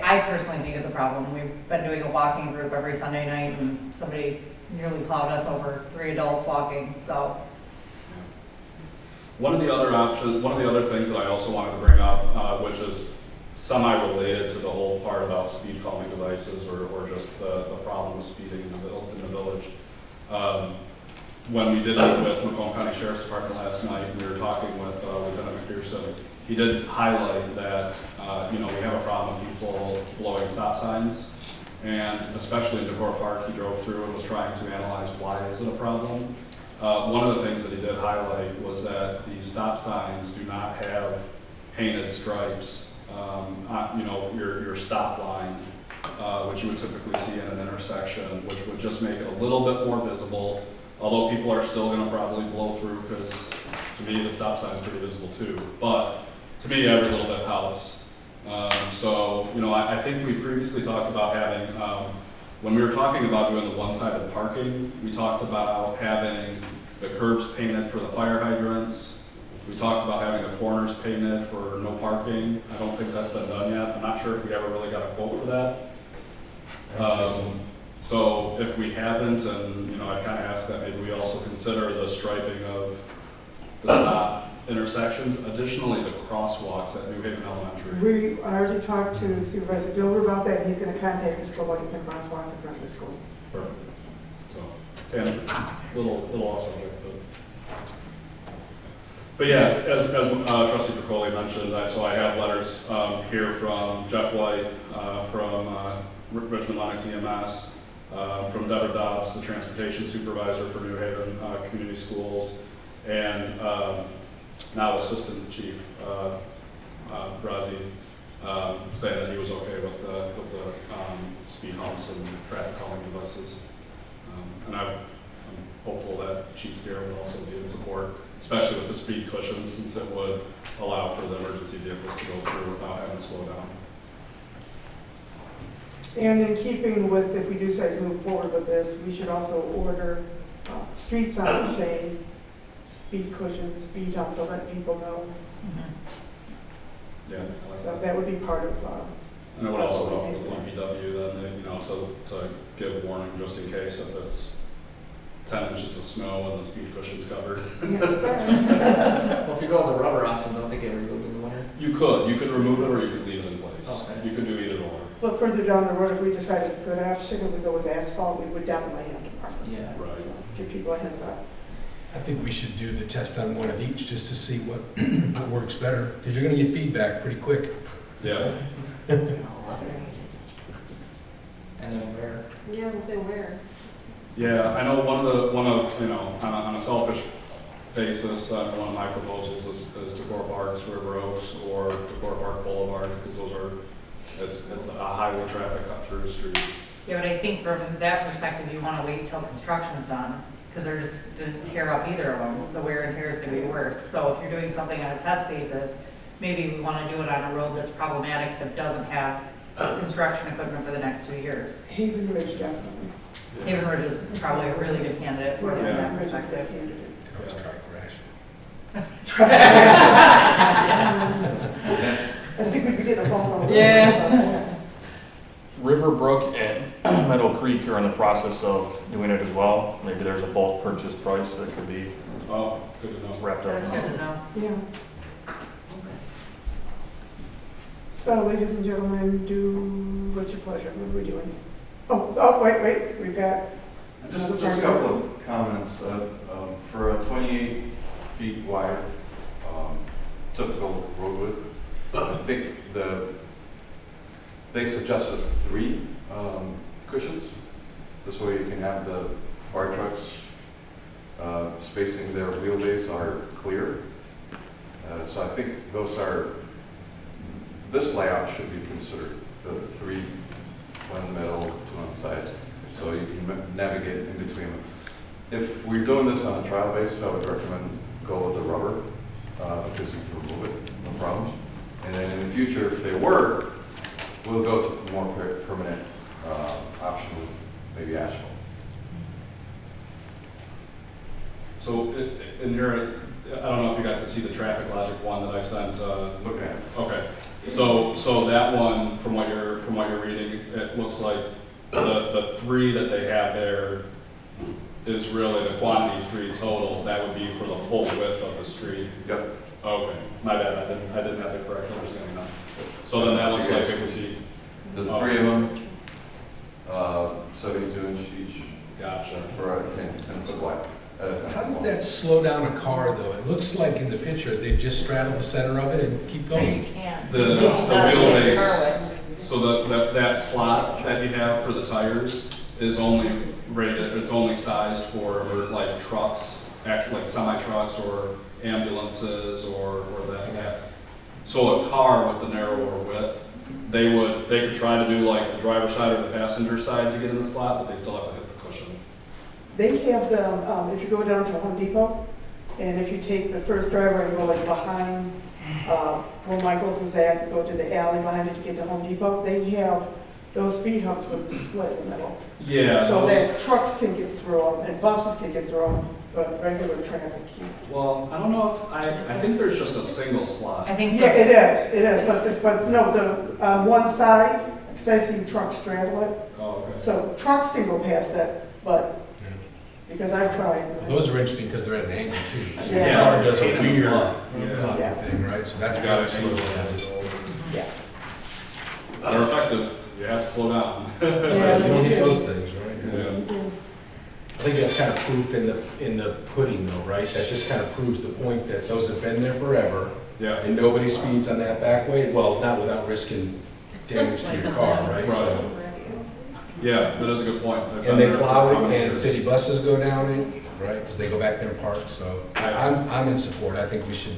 I personally think it's a problem. We've been doing a walking group every Sunday night and somebody nearly plowed us over, 3 adults walking, so. One of the other things that I also wanted to bring up, which is semi-related to the whole part about speed calming devices or just the problem of speeding in the village. When we did meet with Macomb County Sheriff's Department last night, we were talking with Lieutenant McPherson. He did highlight that, we have a problem with people blowing stop signs. And especially in Decorah Park, he drove through and was trying to analyze why is it a problem. One of the things that he did highlight was that the stop signs do not have painted stripes, your stop line, which you would typically see in an intersection, which would just make it a little bit more visible, although people are still going to probably blow through because to me the stop sign is pretty visible too. But to me, every little bit helps. I think we previously talked about having, when we were talking about doing the one-sided parking, we talked about having the curbs painted for the fire hydrants. We talked about having the corners painted for no parking. I don't think that's been done yet. I'm not sure if we ever really got a quote for that. So if we haven't, and I'd kind of ask that maybe we also consider the striping of the stop intersections. Additionally, the crosswalks at New Haven Elementary. I already talked to Supervisor Dilber about that, and he's gonna contact the school about getting the crosswalks in front of the school. Perfect. So, tangent, little off subject, but yeah, as Trustee Piccoli mentioned, I have letters here from Jeff White, from Richmond Lennox EMS, from Deborah Dobbs, the transportation supervisor for New Haven Community Schools, and now Assistant Chief Brazi, saying that he was okay with the speed humps and traffic calming devices. And I'm hopeful that Chief Steer would also be in support, especially with the speed cushions, since it would allow for the emergency vehicles to go through without having to slow down. And in keeping with, if we do decide to move forward with this, we should also order street signs saying speed cushions, speed humps, to let people know. Yeah. I like So that. that would be part of. And it would also help with DPW then, to give warning just in case if it's 10 inches of snow and the speed cushion's covered. Well, if you go with the rubber option, don't they get removed in the winter? You could remove it or you could leave it in place. Okay. You could do either or. But further down the road, if we decide it's a good option and we go with asphalt, we would definitely have to park it. Yeah. Right. So give people a heads up. I think we should do the test on one of each just to see what works better, because you're going to get feedback pretty quick. Yeah. And then where? Yeah, I'm saying where. Yeah, I know on a selfish basis, one of my proposals is Decorah Parks, River Oaks, or Decorah Park Boulevard, because it's a highway traffic cut through street. Yeah, but I think from that perspective, you want to wait till construction's done, because they're just going to tear up either of them. The wear and tear is going to be worse. So if you're doing something on a test basis, maybe we want to do it on a road that's problematic but doesn't have construction equipment for the next 2 years. Haven Ridge, definitely. Haven Ridge is probably a really good candidate for it from that Ridge is a good perspective. candidate. Could always try crash. I think we'd be getting a phone call. Yeah. Riverbrook and Meadow Creek are in the process of doing it as well. Maybe there's a bulk purchase price that could be Oh, good to know. wrapped up. That's good to know. Yeah. So, ladies and gentlemen, what's your pleasure? What are we doing? Oh, wait, we've got. Just a couple of comments. For a 28 feet wide, typical road width. I think they suggested 3 cushions. This way you can have the fire trucks spacing their wheelbase are clear. So I think this layout should be considered, the 3, 1 in the middle, 2 on the sides, so you can navigate in between them. If we're doing this on a trial basis, I would recommend go with the rubber, because you can remove it, no problems. And then in the future, if they work, we'll go to a more permanent option, maybe asphalt. So in your, I don't know if you got to see the traffic logic one that I sent. Look at it. Okay, so that one, from what you're reading, it looks like the 3 that they have there is really the quantity 3 total. That would be for the full width of the street. Yep. Okay, my bad. I didn't have the correct understanding now. So then that looks like it was. There's 3 of them, 72 inch each. Gotcha. For a 10 foot wide. How does that slow down a car, though? It looks like in the picture, they just straddle the center of it and keep No, you going. can't. The You gotta stay in the car wheelbase, with. so that slot that you have for the tires is only rated, it's only sized for like trucks, actually like semi-trucks or ambulances or that. So a car with the narrower width, they could try to do like the driver's side or the passenger side to get in the slot, but they still have to hit the cushion. They have them, if you go down to Home Depot, and if you take the first driveway and go like behind where Michael's is at, go to the alley behind it to get to Home Depot, they have those speed humps with the split in the middle. Yeah. So those- that trucks can get through them and buses can get through them, but regular traffic can't. Well, I don't know if, I think there's just a single slot. I think so. Yeah, it is, but no, the one side, because I see trucks straddle it, Oh, okay. so trucks can go past it, but, because I've tried. Those are interesting because they're at an angle too. So the Yeah. car does a Yeah. weird Yeah. thing, right? So that's You gotta gotta slow slow down. Yeah. They're effective, you have to slow down. You don't hit those things, right? Yeah. I think that's kind of proof in the pudding though, right? That just kind of proves the point that those have been there forever Yeah. and nobody speeds on that back way. Well, not without risking damage to your car, right? So- Yeah, that is a good point. They've And been they there for plow how it many and years? city buses go down it, right? Because they go back there and park, so I'm in support. I think we should,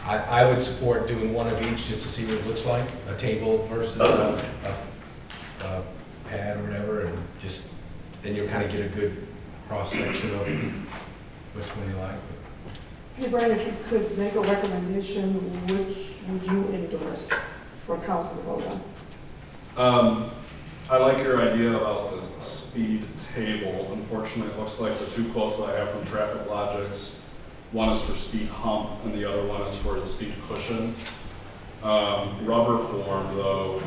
I would support doing one of each just to see what it looks like, a table versus a pad or whatever, and just, then you'll kind of get a good cross-section of which one you like. Hey, Brian, if you could make a recommendation, which would you endorse for council to vote on? I like your idea about the speed table. Unfortunately, it looks like the 2 quotes that I have from Traffic Logics, one is for speed hump and the other one is for the speed cushion. Rubber form though,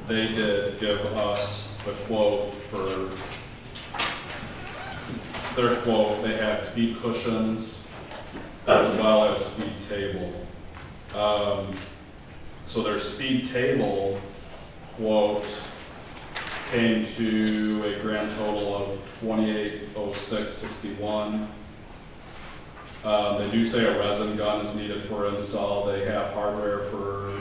they did give us the quote for their quote. They had speed cushions as well as speed table. So their speed table quote came to a grand total of $28,0661. They do say a resin gun is needed for install. They have hardware for,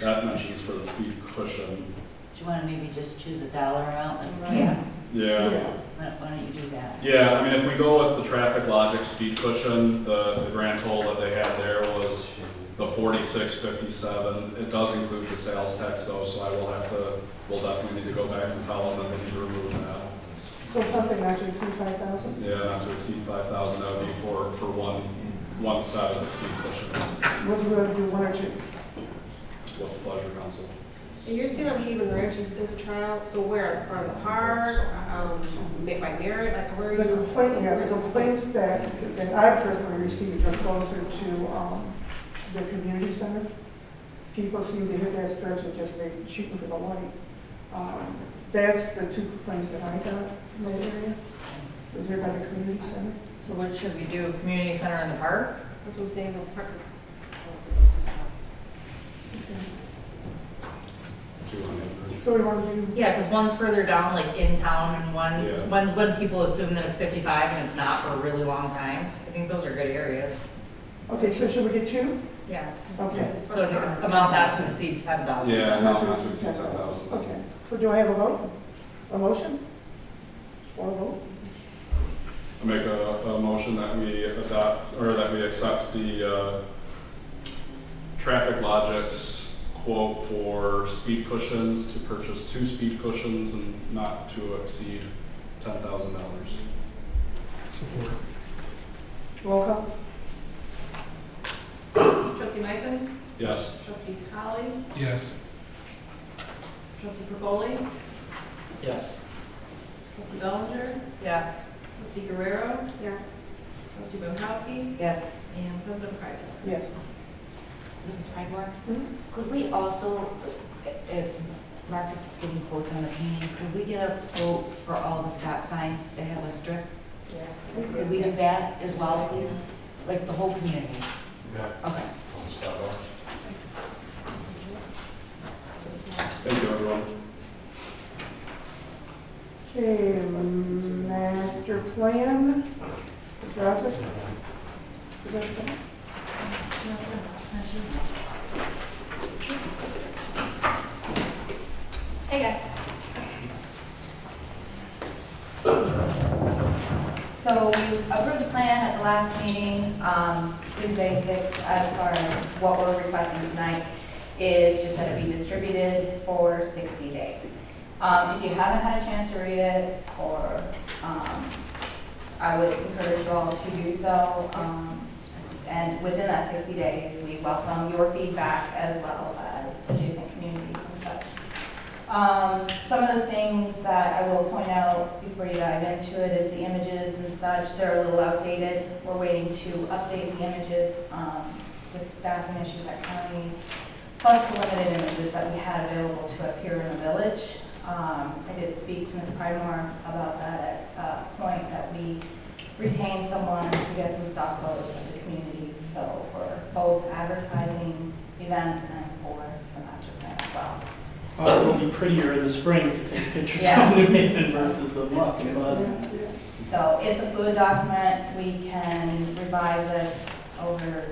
that mentions for the speed cushion. Do you want to maybe just choose a dollar amount? Like, Yeah. Yeah. Why don't you do that? Yeah, I mean, if we go with the Traffic Logic speed cushion, the grand total that they had there was the 4657. It does include the sales tax though, so we'll definitely need to go back and tell them that they need to remove that. So something not to exceed 5,000? Yeah, not to exceed 5,000, that would be for one set of the speed cushions. Would you rather do 1 or 2? What's the pleasure, council? And you're still on Haven Ridge is a trial, so where, in front of the park, made by Garrett, like where are you? The complaints that I personally received are closer to the community center. People seem to hit that stretch and just they shooting for the light. That's the 2 complaints that I got in that area. Was there by the community center? So what should we do, community center in the park? That's what I'm saying, the park is also those 2 spots. So we want to do, Yeah, because one's further down, like in town, and Yeah. one's when people assume that it's 55 and it's not for a really long time. I think those are good areas. Okay, so should we get two? Yeah. Okay. So it amounts out to exceed 10,000. Yeah, not to exceed 10,000. Okay, so do I have a vote? A motion? Or a vote? I make a motion that we adopt, or that we accept the Traffic Logic's quote for speed cushions, to purchase 2 speed cushions and not to exceed $10,000. Support. Roll call? Trustee Myson? Yes. Trustee Holly? Yes. Trustee Pergoli? Yes. Trustee Bellinger? Yes. Trustee Guerrero? Yes. Trustee Pankowski? Yes. And President Price. Yes. Mrs. Pridemore, Mhm. could we also, if Marcus is getting quotes on the painting, could we get a quote for all the stop signs to have a strip? Could we do that as well, please? Like the whole community? Yeah. Okay. Thank you, everyone. Okay, master plan. Mr. Rogers? Is that okay? Hey guys. So we approved the plan at the last meeting. Pretty basic as far as what we're requesting tonight is just that it be distributed for 60 days. If you haven't had a chance to read it, or I would encourage you all to do so. And within that 60 days, we welcome your feedback as well as adjacent communities and such. Some of the things that I will point out before you dive into it is the images and such. They're a little outdated. We're waiting to update the images, with staffing issues at county, plus the limited images that we had available to us here in the village. I did speak to Ms. Pridemore about that at a point that we retained someone to get some stock photos of the community, so for both advertising events and for the master plan as well. Also, it'll be prettier in the spring to take pictures Yeah. of New Haven versus the muck and mud. So it's a fluid document. We can revise it over,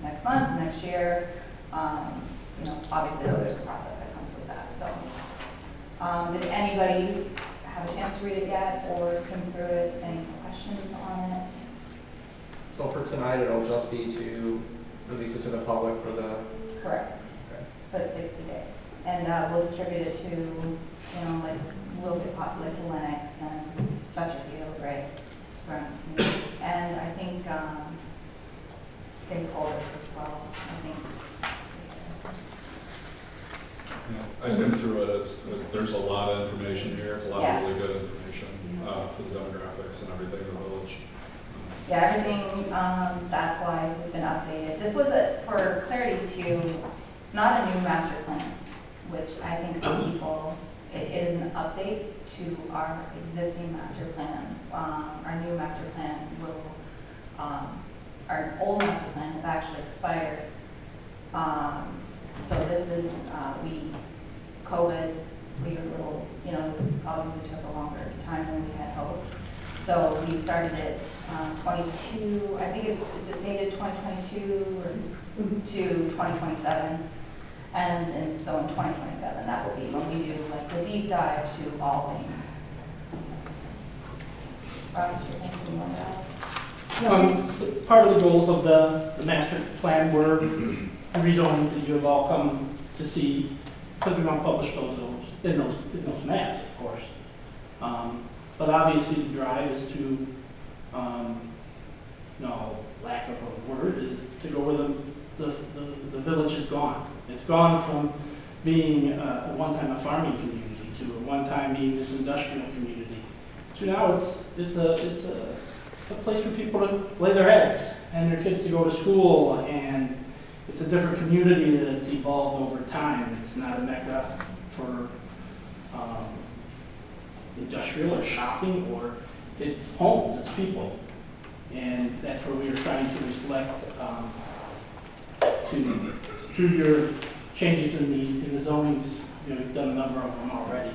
next month, next year. Obviously there's a process that comes with that. So, did anybody have a chance to read it yet or skim through it? Any questions on it? So for tonight, it'll just be to release it to the public for the, Correct. For the 60 days. And we'll distribute it to, we'll get popular to Lennox and Chesterfield, right? And I think stakeholders as well, I think. I skimmed through it. There's a lot of information here. It's a lot Yeah. of really good information for the demographics and everything in the village. Yeah, everything stats-wise has been updated. This was for clarity too, it's not a new master plan, which I think some people, it is an update to our existing master plan. Our new master plan will, our old master plan has actually expired. So this is, COVID, we were a little, this obviously took a longer time than we had hoped. So we started it 22, I think is it dated 2022 or to 2027? And so in 2027, that will be when we do like the deep dive to all things. Rob, did you have anything on that? Part of the goals of the master plan were rezoning that you have all come to see, because we want to publish those in those maps, of course. But obviously the drive is to, lack of a word, is to go where the village is gone. It's gone from being at one time a farming community to at one time being this industrial community. So now it's a place for people to lay their heads and their kids to go to school, and it's a different community that's evolved over time. It's not a mecca for industrial or shopping, or it's homes, it's people. And that's where we are trying to reflect through your changes in the zonings. We've done a number of them already.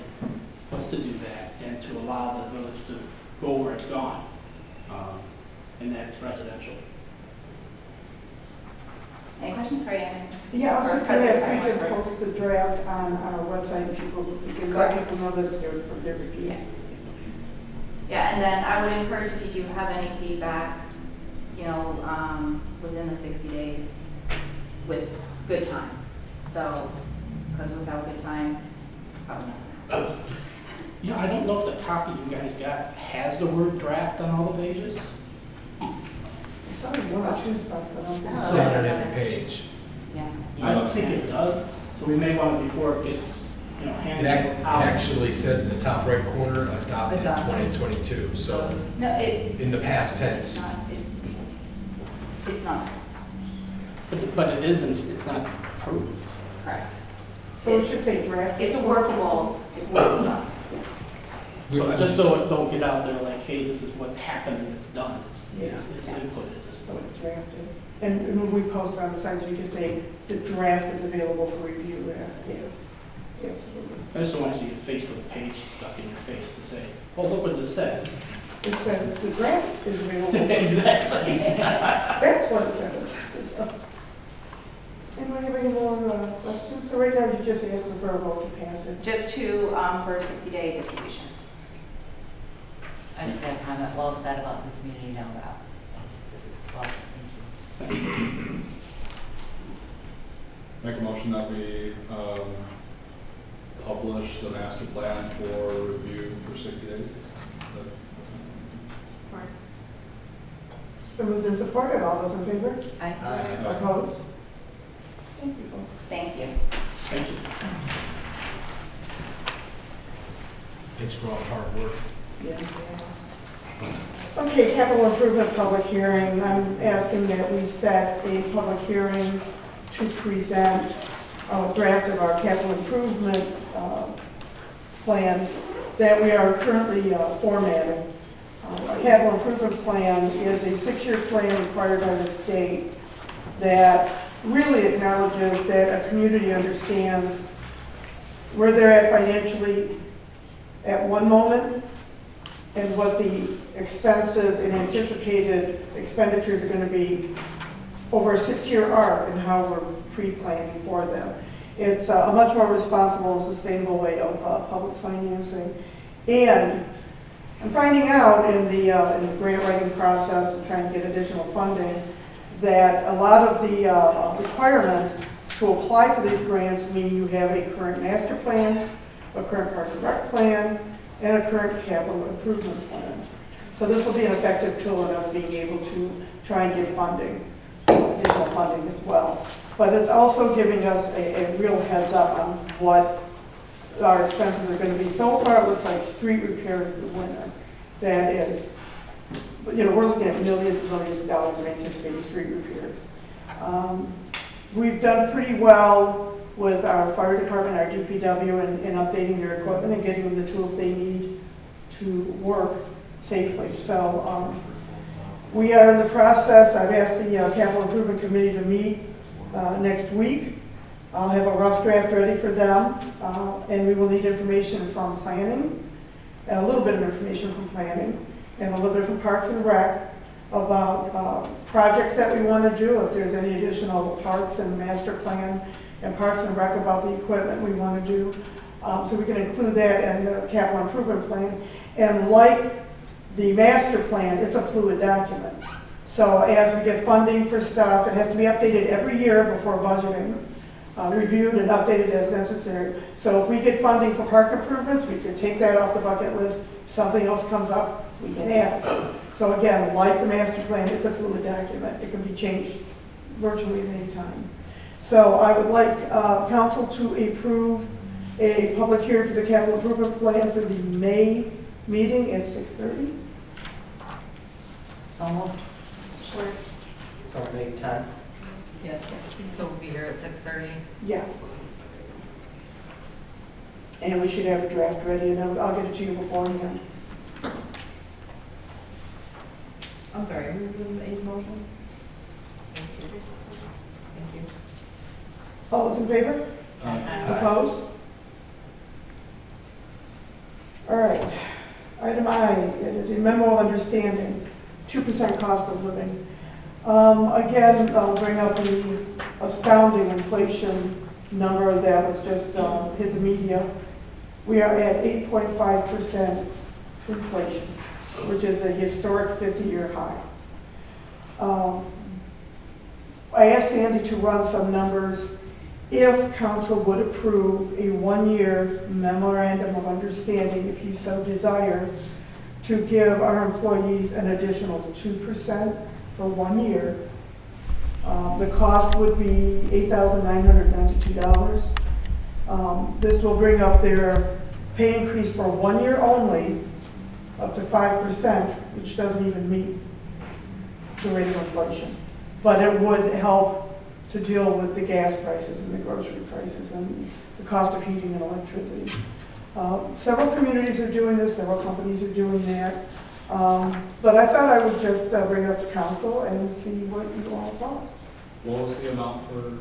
Was to do that and to allow the village to go where it's gone, and that's residential. Any questions? Sorry, Anna. Yeah, I was Or just going to ask, we President, can post the draft on our website, and people, we can let people know that it's there for their review. Yeah. Yeah, and then I would encourage if you do have any feedback, you know, within the 60 days with good time. So, because without good time, probably not. You know, I don't know if the copy you guys got has the word draft on all the pages. It's only one or two spots, but I don't think It's so. not on every page. Yeah. I don't think it does, so we may want to, before it gets, you know, It handed out. actually says in the top right corner, adopted Adopted. 2022, so No, in the past tense. It's not, But it isn't, it's not approved. correct. So it should say draft. It's a workable, document. So just so it don't get out there like, hey, this is what happened and it's done. It's inputted at this So point. it's drafted. And when we post it on the site, we can say the draft is available for review. Yeah, absolutely. I just don't want you to get faced with a page stuck in your face to say, oh, look what this says. It says the draft is available. Exactly. That's what it says. Anyone have any more questions? So right now, you're just asking for a vote to pass it. Just to, for 60-day distribution. I just got a comment, well said about the community now, Rob. Well, thank you. Make a motion that we publish the master plan for review for 60 days. It's been moved and supported. All those in favor? Aye. Opposed? Thank you, folks. Thank you. Thank you. Thanks for all the hard work. Okay, capital improvement public hearing. I'm asking that we set a public hearing to present a draft of our capital improvement plan that we are currently formatting. Our capital improvement plan is a 6-year plan required by the state that really acknowledges that a community understands where they're at financially at one moment and what the expenses and anticipated expenditures are going to be over a 6-year arc and how we're pre-planning for them. It's a much more responsible and sustainable way of public financing. And I'm finding out in the grant writing process and trying to get additional funding that a lot of the requirements to apply for these grants mean you have a current master plan, a current Parks and Rec plan, and a current capital improvement plan. So this will be an effective tool in us being able to try and get funding, additional funding as well. But it's also giving us a real heads up on what our expenses are going to be. So far, it looks like street repair is the winner. That is, you know, we're looking at millions and millions of dollars of anticipated street repairs. We've done pretty well with our fire department, our DPW, in updating their equipment and getting them the tools they need to work safely. So we are in the process. I've asked the Capital Improvement Committee to meet next week. I'll have a rough draft ready for them, and we will need information from planning, a little bit of information from planning, and a little bit from Parks and Rec about projects that we want to do, if there's any additional parks and master plan, and Parks and Rec about the equipment we want to do. So we can include that in the capital improvement plan. And like the master plan, it's a fluid document. So as we get funding for stuff, it has to be updated every year before budgeting, reviewed and updated as necessary. So if we get funding for park improvements, we can take that off the bucket list. If something else comes up, we can add it. So again, like the master plan, it's a fluid document. It can be changed virtually at any time. So I would like council to approve a public hearing for the capital improvement plan for the May meeting at 6:30. So moved. Support. So May 10th? Yes, so we'll be here at 6:30. Yeah. And we should have a draft ready, and I'll get it to you beforehand. I'm sorry, who made the motion? Thank you. All those in favor? Opposed? All right. Item I, it is a memo of understanding, 2% cost of living. Again, I'll bring up the astounding inflation number that was just hit the media. We are at 8.5% inflation, which is a historic 50-year high. I asked Sandy to run some numbers if council would approve a one-year memorandum of understanding, if you so desire, to give our employees an additional 2% for 1 year. The cost would be $8,992. This will bring up their pay increase for 1 year only up to 5%, which doesn't even meet the rate of inflation. But it would help to deal with the gas prices and the grocery prices and the cost of heating and electricity. Several communities are doing this, several companies are doing that. But I thought I would just bring it up to council and see what you all thought. What was the amount for?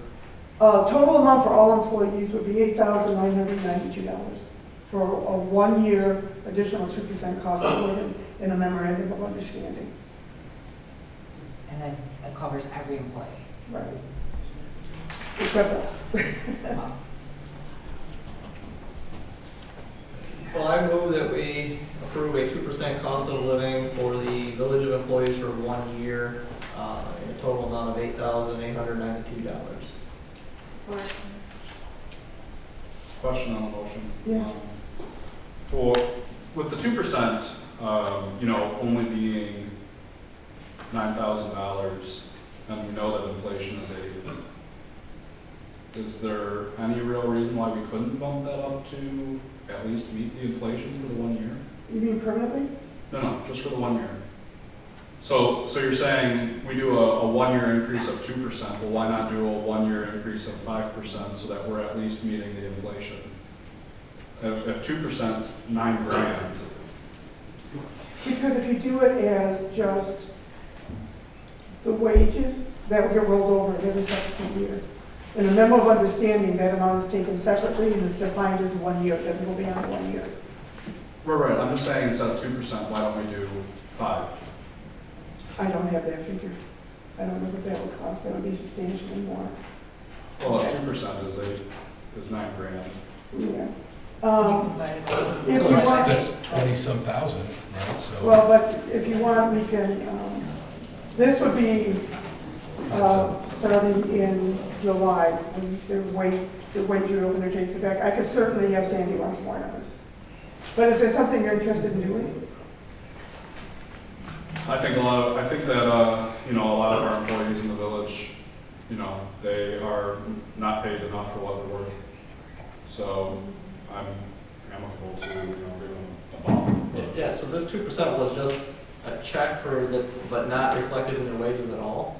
Total amount for all employees would be $8,992 for a 1 year additional 2% cost of living in a memorandum of understanding. And that covers every employee. Right. Except us. Wow. Well, I move that we approve a 2% cost of living for the village of employees for 1 year, in a total amount of $8,892. Support. Question on the motion. Yeah. With the 2%, only being $9,000, and we know that inflation is 8%. Is there any real reason why we couldn't bump that up to at least meet the inflation for the 1 year? You mean permanently? No, just for the 1 year. So you're saying we do a 1 year increase of 2%, well, why not do a 1 year increase of 5% so that we're at least meeting the inflation? If 2% is $9,000. Because if you do it as just the wages, that would get rolled over every subsequent year. In a memo of understanding, that amount is taken separately and is defined as 1 year, it doesn't go beyond 1 year. Right, I'm just saying instead of 2%, why don't we do 5%? I don't have that figure. I don't know what that would cost, that would be substantially more. Well, if 2% is $9,000. Yeah. You can buy it. If you want, That's 20-some thousand, right? So well, but if you want, we can, this would be starting in July, when the wage reopener takes effect. I could certainly have Sandy run some more numbers. But is there something you're interested in doing? I think that a lot of our employees in the village, they are not paid enough for what they're worth. So I'm amicable to giving them a bump. Yeah, so this 2% was just a check but not reflected in their wages at all?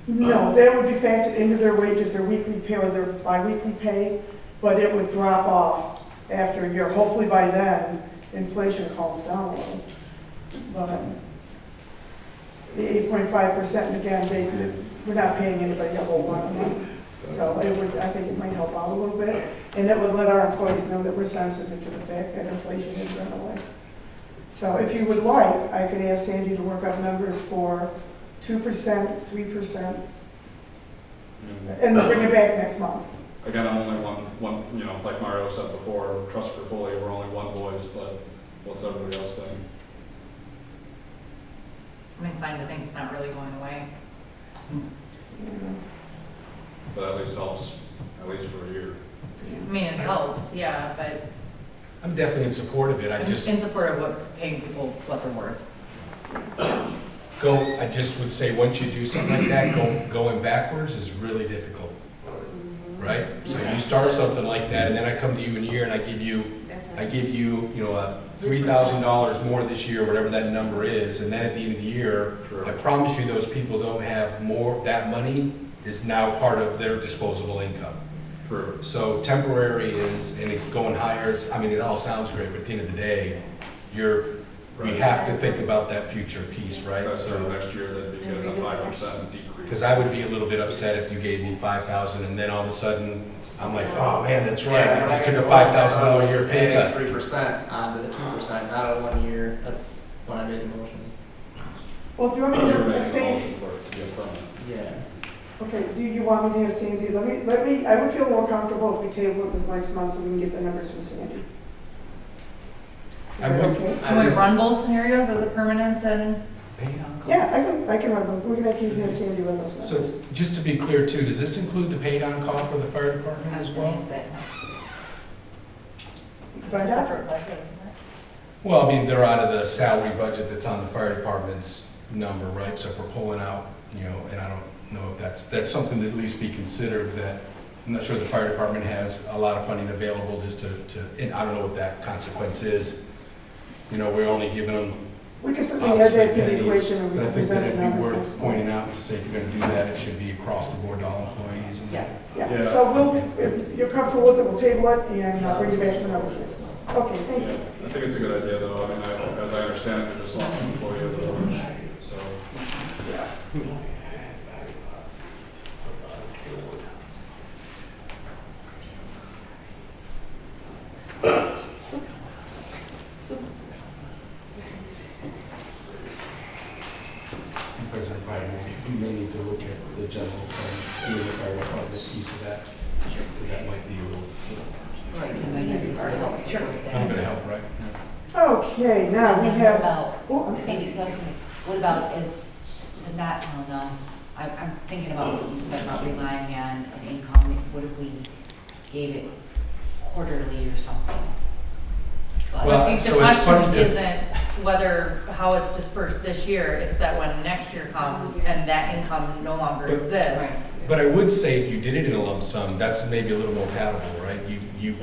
No, that would be factored into their wages, their weekly pay or their bi-weekly pay, but it would drop off after a year. Hopefully by then, inflation calms down a little. But the 8.5%, again, we're not paying anybody a whole lot of money. So I think it might help out a little bit. And it would let our employees know that we're sensitive to the fact that inflation is running away. So if you would like, I could ask Sandy to work up numbers for 2%, 3%, and then bring it back next month. Again, I'm only one, like Mario said before, trust for fully, we're only one voice, but what's everybody else think? I'm inclined to think it's not really going away. Yeah. But at least helps, at least for a year. I mean, it helps, yeah, but I'm definitely in support of it. I'm in support of paying people what they're worth. I just would say, once you do something like that, going backwards is really difficult, right? So you start something like that, and then I come to you in a year and I give you, $3,000 more this year, whatever that number is, and then at the end of the year, I promise you those people don't have more, that money is now part of their disposable income. True. So temporary is, and it going higher, it all sounds great, but at the end of the day, we have to think about that future piece, right? So next year, that'd be a 5% decrease. Because I would be a little bit upset if you gave me $5,000 and then all of a sudden, I'm like, oh man, that's right, I just took a $5,000 a year pay cut. 3% onto the 2%, not a 1 year. That's when I made the motion. Well, do you want me You're to making a say, motion for it to be a permanent. Yeah. Okay, do you want me to have Sandy, let me, I would feel more comfortable if we table it next month so we can get the numbers from Sandy. Is I that would- okay? Can we run both scenarios as a permanence and? Yeah, I can run them, we can have Sandy run those numbers. So just to be clear too, does this include the paid-on call for the fire department I as was gonna well? ask that next. It's Find out. separate budget, isn't it? Well, I mean, they're out of the salary budget that's on the fire department's number, right? So if we're pulling out, you know, and I don't know if that's something to at least be considered, that, I'm not sure the fire department has a lot of funding available just to, and I don't know what that consequence is. You know, we're only giving them We can certainly add that to the pennies, equation and we but I can think that present it it'd be numbers worth next pointing month. out to say if you're gonna do that, it should be across the board to all employees. and- Yes. Yeah, Yeah. so we'll, if you're comfortable with it, we'll table it and bring you back some numbers next month. Okay, thank Yeah, you. I think it's a good idea though. I mean, as I understand it, we just lost an employee of the village, so. President Biden, we may need to look at the general fund, doing the fire department piece of that, because that might be a little, Right, you might have to say help with that. I'm gonna help, right? Okay, now we And then have, what about, oh, I'm sorry. maybe, that's me, what about is to not, oh no, I'm thinking about what you said about relying on an income, what if we gave it quarterly or something? But- Well, I think the so it's funny question 'cause- isn't whether, how it's dispersed this year, it's that when next year comes and that income no longer But- exists. But I would say if you did it in a lump sum, that's maybe a little more palatable, right? You,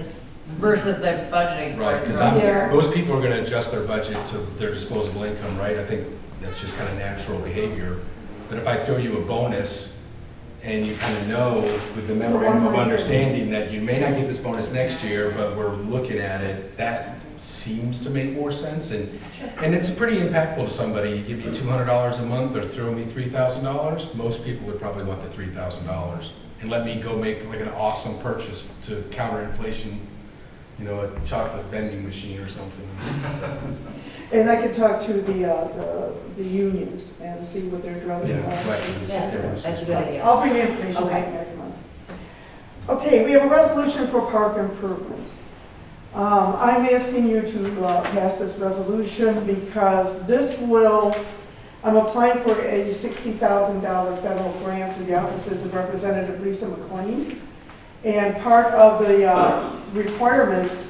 Versus the budgeting for right, it because throughout the year. most people are gonna adjust their budget to their disposable income, right? I think that's just kind of natural behavior. But if I throw you a bonus and you kind of know with the memorandum of understanding that you may not get this bonus next year, but we're looking at it, that seems to make more sense. And it's pretty impactful to somebody. You give me $200 a month or throw me $3,000, most people would probably want the $3,000. And let me go make like an awesome purchase to counter inflation, you know, a chocolate vending machine or something. And I can talk to the unions and see what they're drumming Yeah, on. right. Yeah, that's a good idea. I'll bring the information Okay. back next month. Okay, we have a resolution for park improvements. I'm asking you to pass this resolution because this will, I'm applying for a $60,000 federal grant through the offices of Representative Lisa McLean. And part of the requirements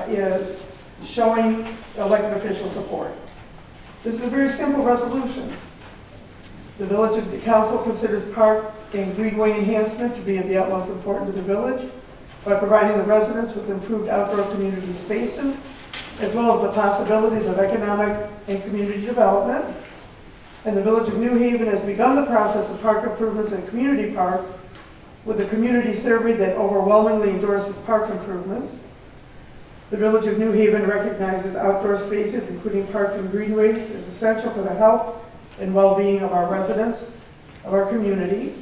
is showing elected official support. This is a very simple resolution. The village of the council considers park and greenway enhancement to be of the utmost importance to the village by providing the residents with improved outdoor community spaces, as well as the possibilities of economic and community development. And the village of New Haven has begun the process of park improvements in Community Park with a community survey that overwhelmingly endorses park improvements. The village of New Haven recognizes outdoor spaces, including parks and greenways, as essential to the health and well-being of our residents, of our community.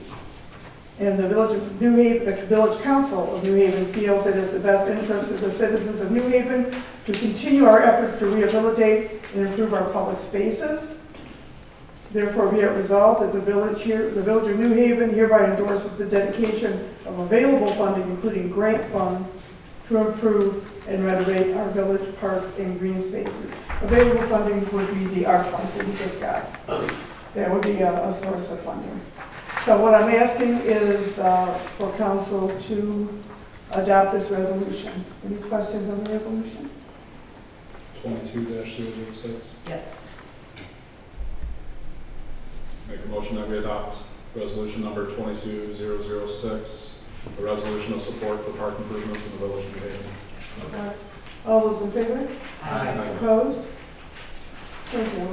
And the village of New Haven, the village council of New Haven feels it is the best interest of the citizens of New Haven to continue our efforts to rehabilitate and improve our public spaces. Therefore, be it resolved that the village of New Haven hereby endorses the dedication of available funding, including grant funds, to improve and renovate our village parks and green spaces. Available funding would be the ARP funds that we just got. That would be a source of funding. So what I'm asking is for council to adopt this resolution. Any questions on the resolution? 22-006. Yes. Make a motion that we adopt resolution number 22006, a resolution of support for park improvements in the village of New Haven. All those in favor? Aye. Opposed? Thank you.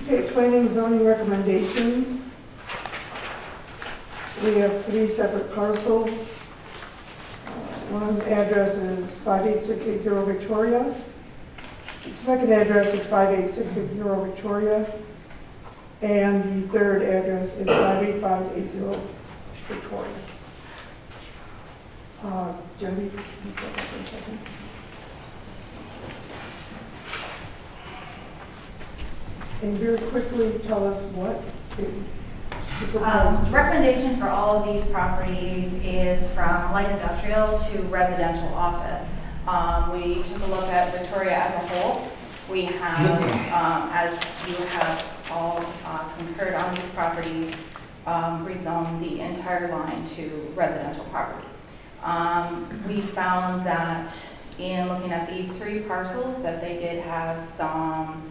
Okay, planning and zoning recommendations. We have 3 separate parcels. One address is 58680 Victoria. The second address is 58680 Victoria. And the third address is 58580 Victoria. Genevieve, can you step up for a second? And very quickly, tell us what the proposed. Recommendation for all of these properties is from light industrial to residential office. We took a look at Victoria as a whole. We have, as you have all concurred on these properties, rezoned the entire line to residential property. We found that in looking at these 3 parcels that they did have some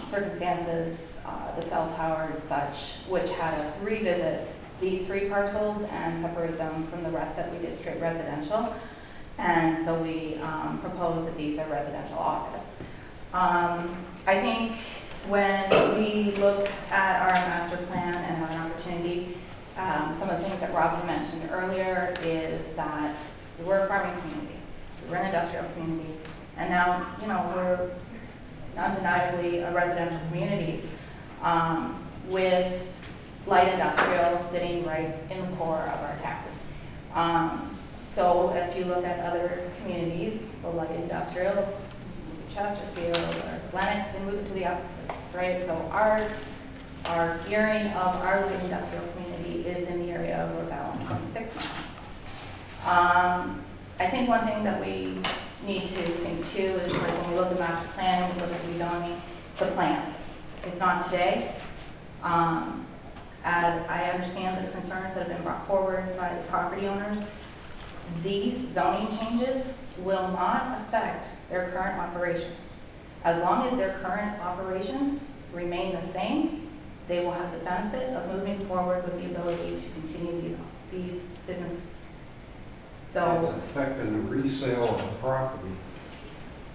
circumstances, the cell tower and such, which had us revisit these 3 parcels and separate them from the rest that we did straight residential. And so we propose that these are residential office. I think when we look at our master plan and have an opportunity, some of the things that Rob had mentioned earlier is that we're a farming community, we're an industrial community, and now, you know, we're undeniably a residential community with light industrial sitting right in the core of our town. So if you look at other communities, the light industrial, Chesterfield or Lennox, they move it to the outskirts, right? So our gearing of our light industrial community is in the area of Roselle and 26 miles. I think one thing that we need to think too is like when we look at master plan, we look at rezoning, it's a plan. It's not today. And I understand the concerns that have been brought forward by the property owners. These zoning changes will not affect their current operations. As long as their current operations remain the same, they will have the benefit of moving forward with the ability to continue these businesses. So it's affecting the resale of the property.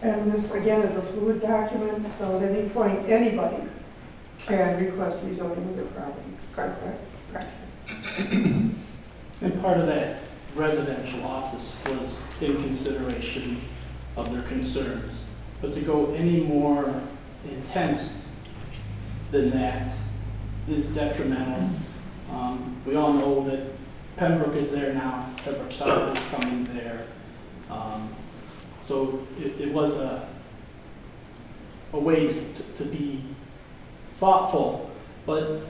And this, again, is a fluid document, so at any point, anybody can request rezoning of their property. Correct? correct. And part of that residential office was in consideration of their concerns. But to go any more intense than that is detrimental. We all know that Pembroke is there now, Pembroke South is coming there. So it was a ways to be thoughtful. But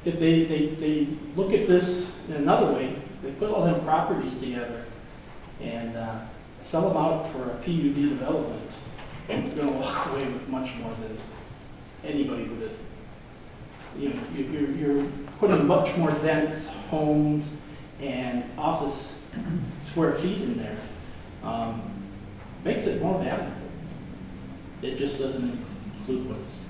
if they look at this in another way, they put all them properties together and sell them out for a PUD development, they're going to walk away with much more than anybody would have. You know, you're putting much more dense homes and office square feet in there. Makes it more valuable. It just doesn't include what's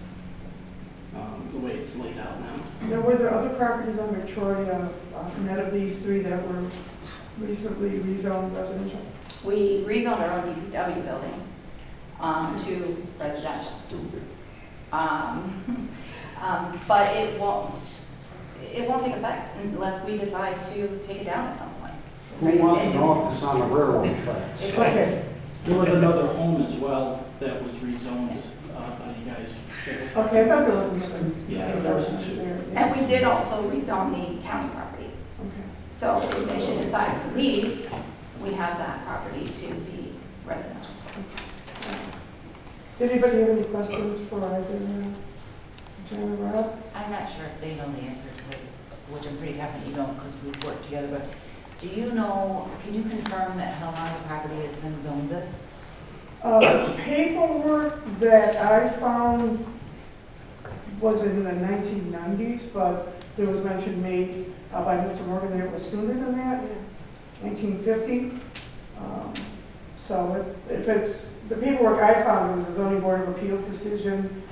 the way it's laid out now. Now, were there other properties on Victoria, net of these 3 that were recently rezoned residential? We rezoned our own DPW building to residential. But it won't take effect unless we decide to take it down at some point. Who wants an office on the railroad tracks? Okay. There was another home as well that was rezoned by you guys. Okay, I thought there was another. Yeah, there was there. And we did also rezone the county property. Okay. So if they should decide to leave, we have that property to be residential. Did anybody have any questions for either Jen or Rob? I'm not sure if they know the answer to this, which I'm pretty confident you don't because we've worked together, but do you know, can you confirm that how long the property has been zoned this? Paperwork that I found was in the 1990s, but there was mention made by Mr. Morgan that it was sooner than that, 1950. So if it's, the paperwork I found was the Zoning Board of Appeals decision.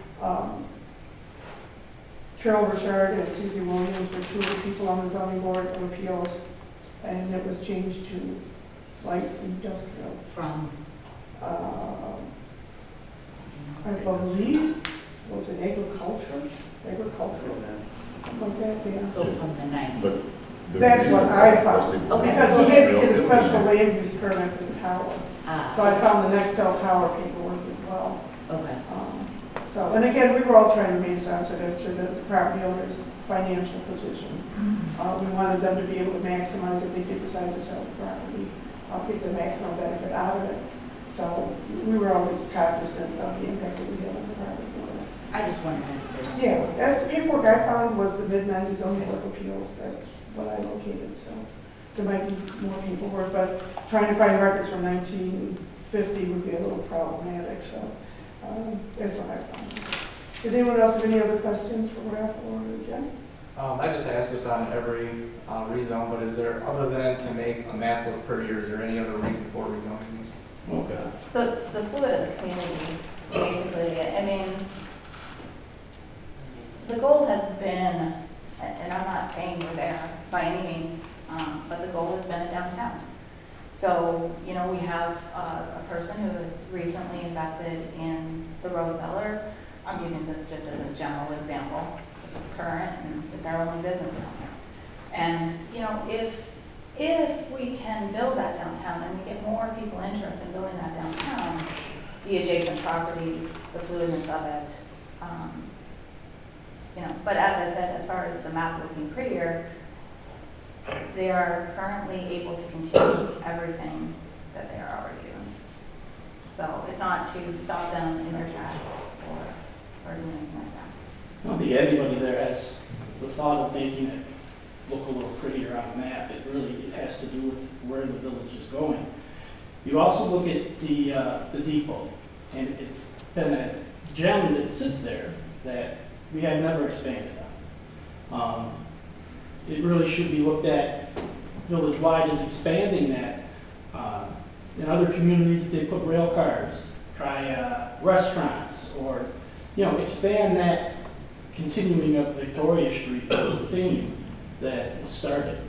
Carol Richard and Susie Williams were 2 of the people on the Zoning Board of Appeals, and it was changed to light industrial. From? I believe, was it agricultural, something like that, yeah. So from the 90s? That's what I found. Okay. Because he had to get a special land use permit for the tower. Ah. So I found the Nextel tower paperwork as well. Okay. So, and again, we were all trying to remain sensitive to the property owner's financial position. We wanted them to be able to maximize if they did decide to sell the property, get the maximum benefit out of it. So we were always cognizant of the impact that we had on the property owners. I just wondered. Yeah, that's the paperwork I found was the mid-90s zoning board of appeals, that's what I located, so there might be more paperwork, but trying to find records from 1950 would be a little problematic, so that's what I found. Did anyone else have any other questions for Ralph or Jen? I just asked this on every rezone, but is there, other than to make a map look prettier, is there any other reason for rezoning this? Okay. The fluid of the community, basically, I mean, the goal has been, and I'm not saying we're there by any means, but the goal has been a downtown. So, you know, we have a person who has recently invested in the Rose Cellar. I'm using this just as a general example. It's current and it's our only business down there. And, you know, if we can build that downtown and we get more people interested in building that downtown, the adjacent properties, the fluidness of it, you know, but as I said, as far as the map looking prettier, they are currently able to continue everything that they are already doing. So it's not to stop them in their tracks or do anything like that. I don't think anybody there has the thought of making it look a little prettier on a map. It has to do with where the village is going. You also look at the depot, and it's been a gem that sits there that we have never expanded on. It really should be looked at village-wide as expanding that. In other communities, they put rail cars, try restaurants, or, you know, expand that continuing up Victoria Street theme that was started.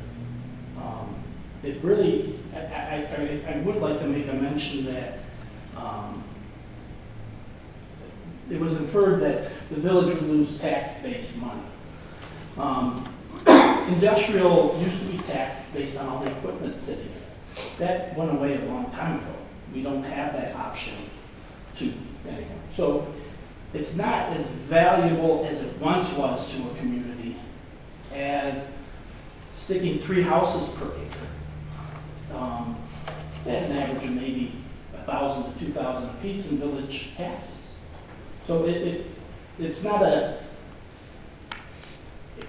It really, I would like to make a mention that it was inferred that the village would lose tax-based money. Industrial used to be taxed based on all the equipment sitting there. That went away a long time ago. We don't have that option to anymore. So it's not as valuable as it once was to a community as sticking 3 houses per acre at an average of maybe $1,000 to $2,000 apiece in village taxes. So it's not a,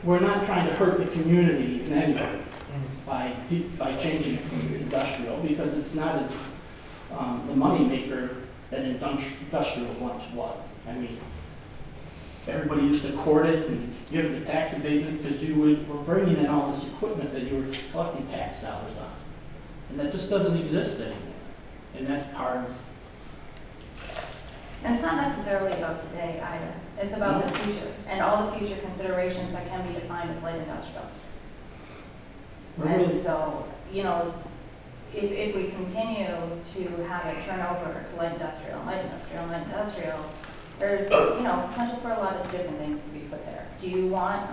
we're not trying to hurt the community in any way by changing it from industrial, because it's not as the money maker that industrial once was. I mean, everybody used to court it and give it a tax abatement because you were bringing in all this equipment that you were collecting tax dollars on. And that just doesn't exist anymore. And that's part of. And it's not necessarily about today either. It's about the future and all the future considerations that can be defined as light industrial. And so, you know, if we continue to have it turn over to light industrial, there's, you know, potential for a lot of different things to be put there. Do you want,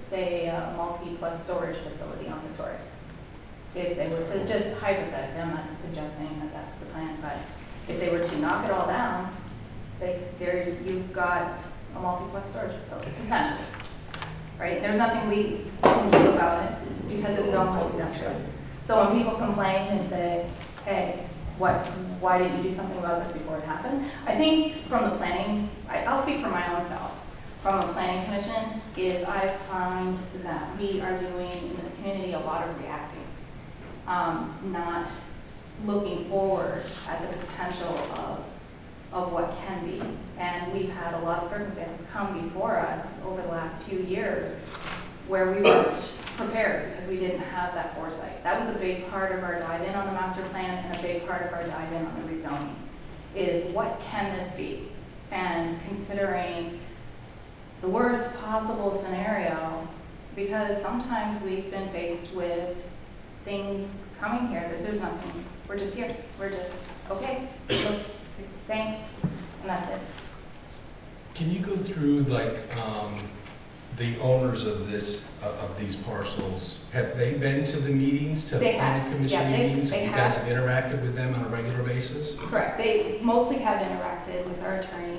say, a multi-plug storage facility on Victoria? If they were to, just hypothetically, I'm not suggesting that that's the plan, but if they were to knock it all down, you've got a multi-plug storage facility, potentially, right? There's nothing we can do about it because it's zoned light industrial. So when people complain and say, hey, why didn't you do something about this before it happened? I think from the planning, I'll speak for my own self. From a planning commission, is I find that we are doing in this community a lot of reacting, not looking forward at the potential of what can be. And we've had a lot of circumstances come before us over the last few years where we weren't prepared because we didn't have that foresight. That was a big part of our dive-in on the master plan and a big part of our dive-in on the rezoning, is what can this be? And considering the worst possible scenario, because sometimes we've been faced with things coming here, there's nothing, we're just here. We're just, okay, thanks, and that's it. Can you go through like the owners of these parcels? Have they been to the meetings, to the They planning have. commission Yeah, meetings? they You guys have interacted with them on a regular basis? Correct. They mostly have interacted with our attorney.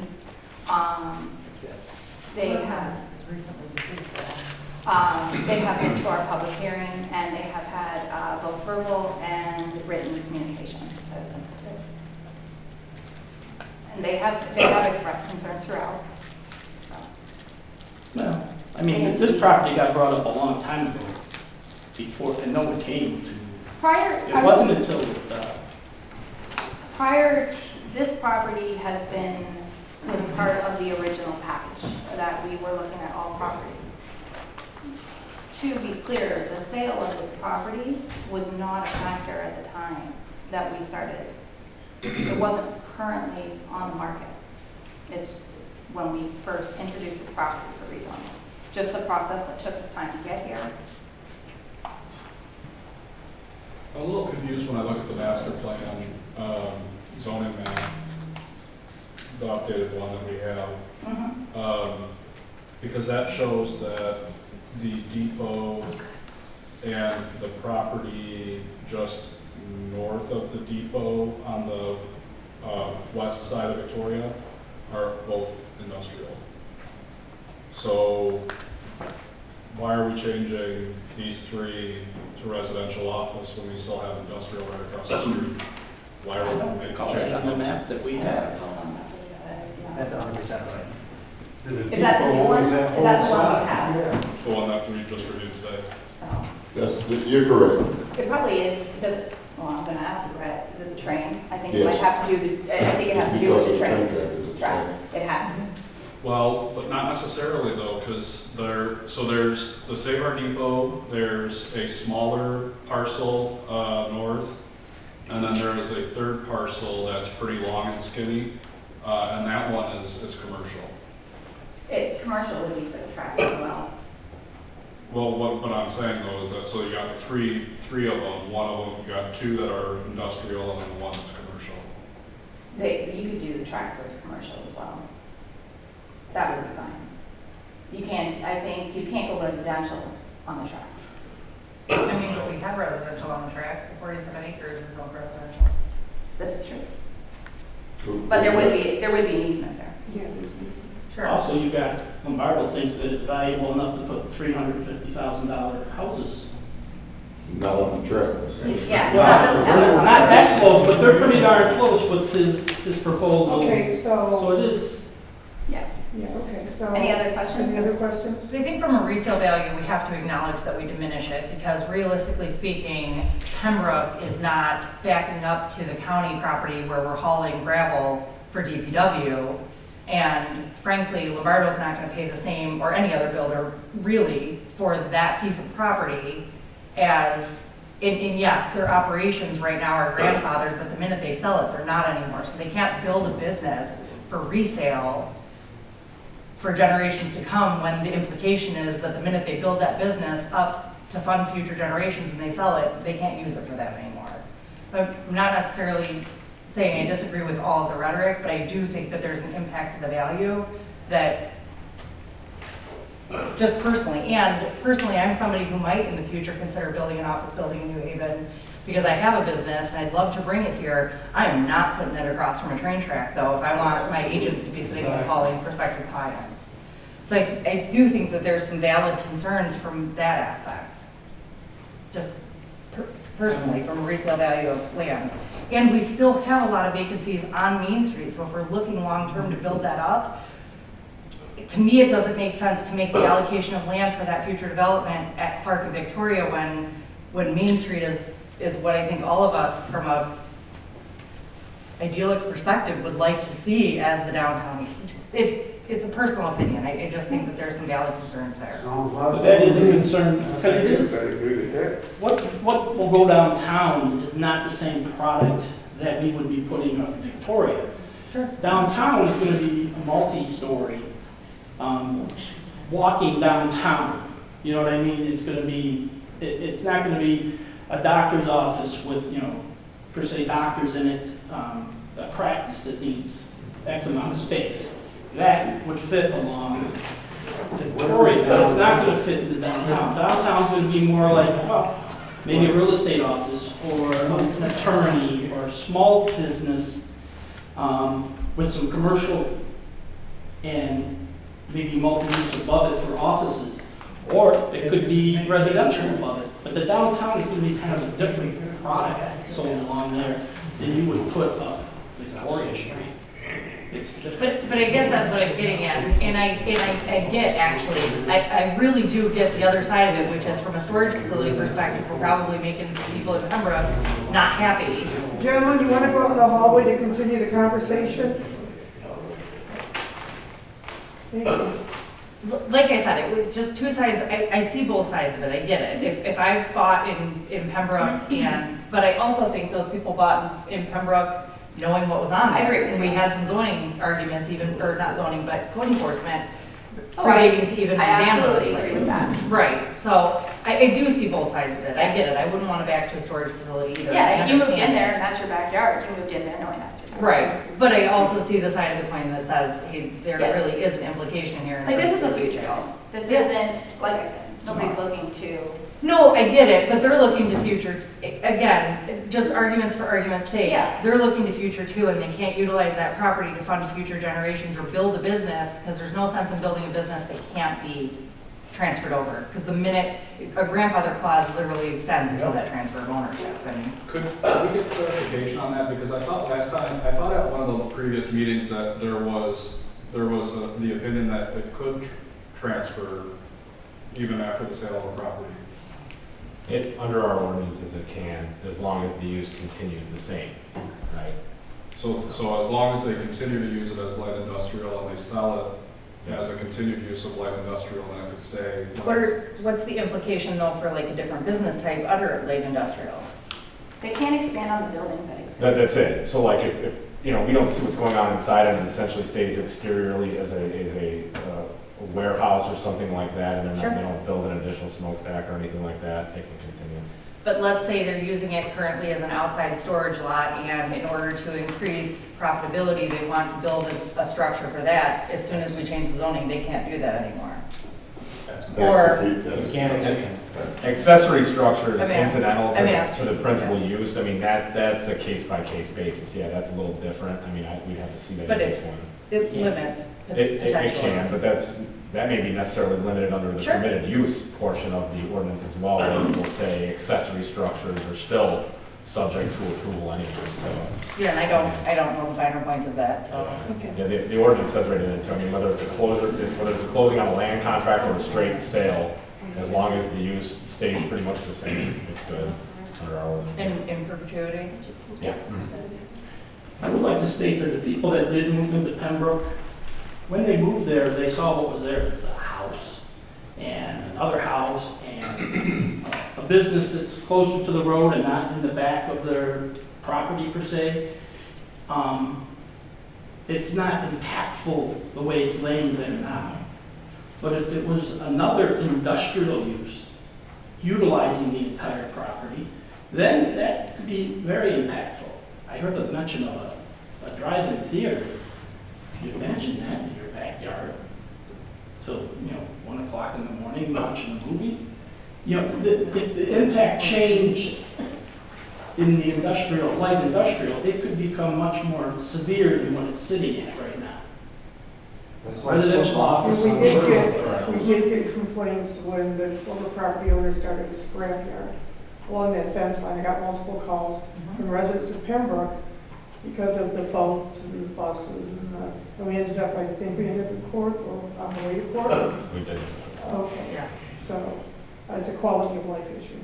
They have they have been to our public hearing, and they have had both verbal and written communication. And they have expressed concerns throughout. I mean, this property got brought up a long time ago, before, and no one came. It wasn't until, this property was part of the original package that we were looking at all properties. To be clear, the sale of this property was not a factor at the time that we started. It wasn't currently on the market. It's when we first introduced this property for rezoning. Just the process that took us time to get here. I'm a little confused when I look at the master plan, zoning map, the updated one that we have. Because that shows that the depot and the property just north of the depot on the west side of Victoria are both industrial. So why are we changing these three to residential office when we still have industrial right across the street? Why are we making a call change? that on the map that we have. That's 100% right. Is that the new one? Is that the one we have? The one that we just reviewed today. So, Yes, you're correct. it probably is, well, I'm gonna ask you, Brett, is it the train? I think it Yes. might have to do, I think it has to do with the train. Because Right, it has to. Well, but not necessarily though, because there's the Save Our Depot, there's a smaller parcel north, and then there is a third parcel that's pretty long and skinny, and that one is commercial. Commercial would be for the track as well. Well, what I'm saying though is that, so you got three of them, one of them, you got two that are industrial and then one that's commercial. You could do the tracks with commercial as well. That would be fine. I think you can't go residential on the tracks. I mean, but we have residential on the tracks, the 47 acres is all residential. This is true. But there would be an easement there. Yeah. Sure. Also, you got, Lombardo thinks that it's valuable enough to put $350,000 houses. Not on the track. Yeah. Well, not that close, but they're pretty darn close with his proposal. Okay, So it is, Yeah. yeah, okay, so. Any other questions? Any other questions? So I think from a resale value, we have to acknowledge that we diminish it, because realistically speaking, Pembroke is not backing up to the county property where we're hauling gravel for DPW. And frankly, Lombardo's not gonna pay the same, or any other builder really, for that piece of property as, and yes, their operations right now are grandfathered, but the minute they sell it, they're not anymore. So they can't build a business for resale for generations to come, when the implication is that the minute they build that business up to fund future generations and they sell it, they can't use it for that anymore. I'm not necessarily saying I disagree with all of the rhetoric, but I do think that there's an impact to the value that, just personally, I'm somebody who might in the future consider building an office building in New Haven because I have a business and I'd love to bring it here. I am not putting it across from a train track though, if I want my agents to be sitting and calling prospective clients. So I do think that there's some valid concerns from that aspect. Just personally, from a resale value of land. And we still have a lot of vacancies on Main Street, so if we're looking long-term to build that up, to me, it doesn't make sense to make the allocation of land for that future development at Clark and Victoria when Main Street is what I think all of us from a idyllic perspective would like to see as the downtown. It's a personal opinion. I just think that there's some valid concerns there. but that is a concern, because it is, what will go downtown is not the same product that we would be putting up in Victoria. Sure. Downtown is going to be a multi-story, walking downtown. You know what I mean? It's going to be, it's not going to be a doctor's office with, per se doctors in it, a practice that needs X amount of space. That would fit along Victoria, but it's not going to fit in the downtown. Downtown's going to be more like, maybe a real estate office or an attorney or a small business with some commercial and maybe multi-use above it for offices. Or it could be residential above it. But the downtown is going to be kind of a different product sold along there than you would put up Victoria Street. It's different. But I guess that's what I'm getting at, and I get, actually, I really do get the other side of it, which is from a storage facility perspective, we're probably making some people in Pembroke not happy. Gentlemen, you want to go out in the hallway to continue the conversation? Thank you. Like I said, it was just two sides, I see both sides of it, I get it. If I've bought in Pembroke but I also think those people bought in Pembroke knowing what was on there. I agree with And we you. had some zoning arguments even, or not zoning, but code enforcement Oh, I- relating to even I absolutely vandalism. agree with that. Right, so I do see both sides of it, I get it, I wouldn't want to back to a storage facility either. I Yeah, if you moved in understand there it. and that's your backyard, you moved in there knowing that's your backyard. Right, but I also see the side of the coin that says, hey, there Yeah. really is an implication here. in Like, this is terms a of the future goal. This Yeah. isn't, like I said, nobody's looking to, No, I get it, but they're looking to future, again, just arguments for argument's sake. Yeah. They're looking to future too, and they can't utilize that property to fund future generations or build a business, because there's no sense in building a business that can't be transferred over. Because the minute, a grandfather clause literally extends until that transfer of ownership. I mean, Could we get clarification on that? Because I thought last time, I thought at one of the previous meetings that there was the opinion that it could transfer even after the sale of a property. Under our ordinances, it can, as long as the use continues the same, right? So as long as they continue to use it as light industrial and they sell it as a continued use of light industrial, then it could stay. what's the implication though for like a different business type under light industrial? they can't expand on the buildings that exist. That's it. So like if, you know, we don't see what's going on inside and it essentially stays exteriorly as a warehouse or something like that, and Sure. they don't build an additional smokestack or anything like that, they can continue. But let's say they're using it currently as an outside storage lot, and in order to increase profitability, they want to build a structure for that. As soon as we change the zoning, they can't do that anymore. Or, Accessory structures I mean, incidental I'm asking. to the principal use, I mean, that's a case-by-case basis, yeah, that's a little different, I mean, we'd have to see that But in each one. it limits It potentially. can, but that may be necessarily limited under the Sure. permitted use portion of the ordinance as well, where it will say accessory structures are still subject to approval anyway, so. Yeah, and I don't know the finer points of that, so. Yeah, the ordinance says right in it too, I mean, whether it's a closing on a land contract or a straight sale, as long as the use stays pretty much the same, it's good under our ordinance. In perpetuity? Yeah. I would like to state that the people that did move into Pembroke, when they moved there, they saw what was there. There was a house and another house and a business that's closer to the road and not in the back of their property per se. It's not impactful the way it's laying there now. But if it was another industrial use, utilizing the entire property, then that could be very impactful. I heard the mention of a drive-in theater. Can you imagine that in your backyard? Till, 1 o'clock in the morning watching a movie? If the impact changed in the industrial, light industrial, it could become much more severe than what it's sitting at right now. Residential office. And we did get complaints when the former property owner started a scrapyard along that fence line. I got multiple calls from residents of Pembroke because of the boats and the buses and we ended up, I think we ended up in court or on the way to court. We did. Okay, Yeah. so it's a quality of life issue.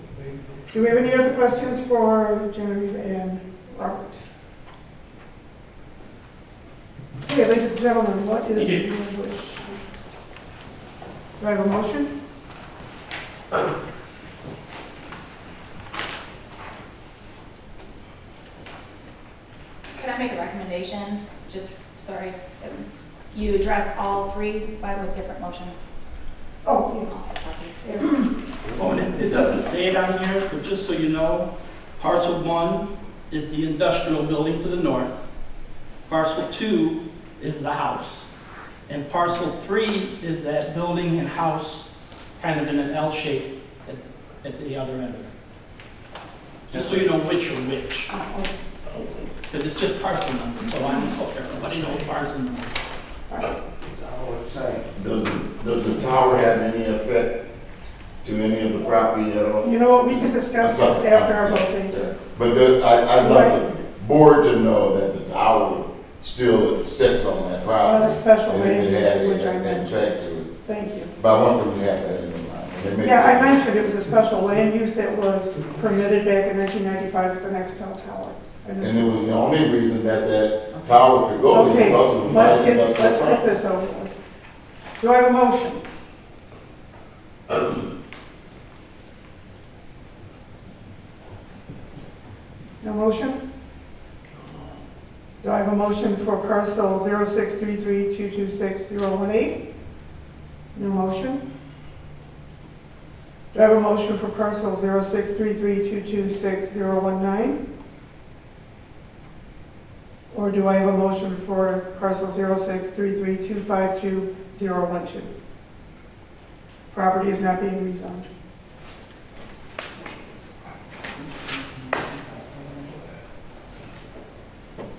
Do we have any other questions for Genevieve and Robert? Okay, ladies and gentlemen, what is your wish? Do I have a motion? Could I make a recommendation? Sorry, you address all three with different motions. Oh, yeah. Oh, and it doesn't say it on here, but just so you know, parcel 1 is the industrial building to the north. Parcel 2 is the house. And parcel 3 is that building and house kind of in an L shape at the other end of it. Just so you know which are which. Because it's just parcel number, so I'm okay. Nobody knows parcel number. Does the tower have any effect to any of the property at all? You know what, we can discuss this after our vote. But I'd like the board to know that the tower still sits on that On property. a special And land it had use, which I that mentioned. track to it. Thank you. But I want them to have that in their mind. They may- Yeah, I mentioned it was a special land use that was permitted back in 1995 with the Nextel tower. And it was the only reason that that tower could go there Okay, because it was let's right get against that property. this over with. Do I have a motion? No motion? Do I have a motion for parcel 0633226018? No motion? Do I have a motion for parcel 0633226019? Or do I have a motion for parcel 0633252012? Property is not being rezoned.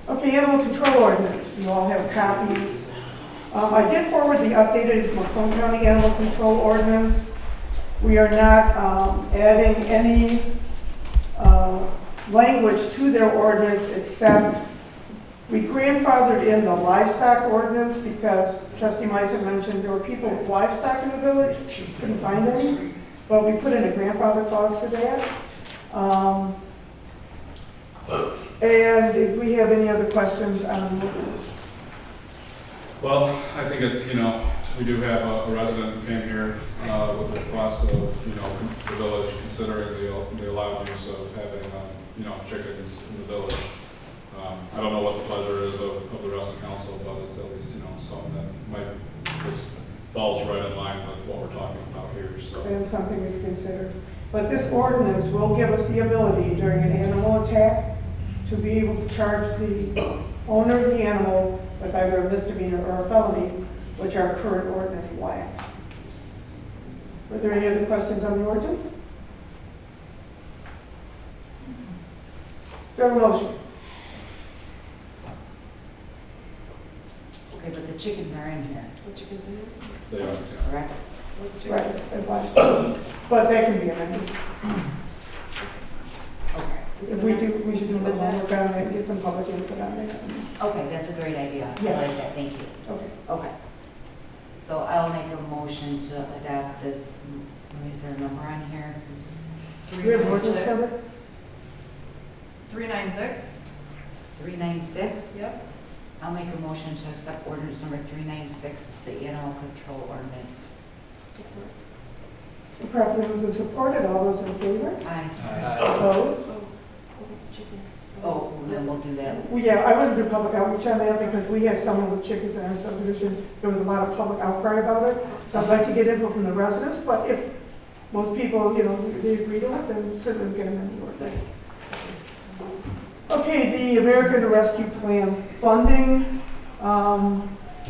Okay, animal control ordinance. You all have copies. I did forward the updated Macomb County Animal Control Ordinance. We are not adding any language to their ordinance except we grandfathered in the livestock ordinance because Trustee Meisner mentioned there were people with livestock in the village, couldn't find any, but we put in a grandfather clause for that. And if we have any other questions on the ordinance. Well, I think, we do have a resident who came here with the request of, the village considering the allowed use of having, chickens in the village. I don't know what the pleasure is of the rest of the council, but it's at least, something that this falls right in line with what we're talking about here, so. And something we've considered. But this ordinance will give us the ability during an animal attack to be able to charge the owner of the animal with either a misdemeanor or a felony, which our current ordinance lacks. Were there any other questions on the ordinance? Do I have a motion? Okay, but the chickens are in here, What chickens in it? They are, correct? What chicken? Right, as last. But that can be amended. Okay. If we do, we should do a little homework on it and get some public input on that. Okay, that's a great idea. I Yeah. like that, thank you. Okay. Okay. So I'll make a motion to adopt this, is there a number on here? Do we have ordinance number? 396? 396? Yep. I'll make a motion to accept ordinance number 396, it's the animal control ordinance. Support. Properly moved and supported. All those in favor? Aye. Opposed? Oh, the chicken. Oh, then we'll do that. Well, yeah, I wouldn't do public outreach on that because we have some of the chickens in our subdivision. There was a lot of public outcry about it. So I'd like to get info from the residents, but if most people, they agree to it, then certainly get them in the ordinance. Okay, the American Rescue Plan funding.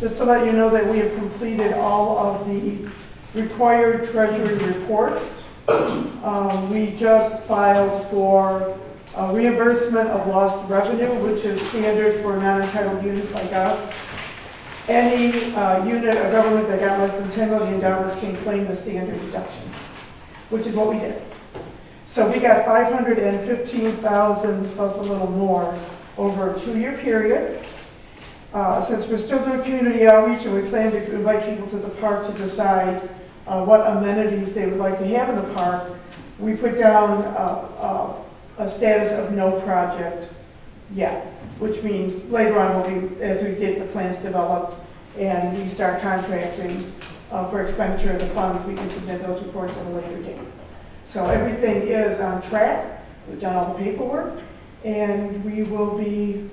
Just to let you know that we have completed all of the required treasury reports. We just filed for reimbursement of lost revenue, which is standard for non-entitled units like us. Any unit of government that got less than $10 million can claim the standard deduction, which is what we did. So we got $515,000 plus a little more over a 2-year period. Since we're still doing community outreach and we plan to invite people to the park to decide what amenities they would like to have in the park, we put down a status of no project yet, which means later on we'll be, as we get the plans developed and we start contracting for expenditure of the funds, we can submit those reports at a later date. So everything is on track. We've done all the paperwork, and we will be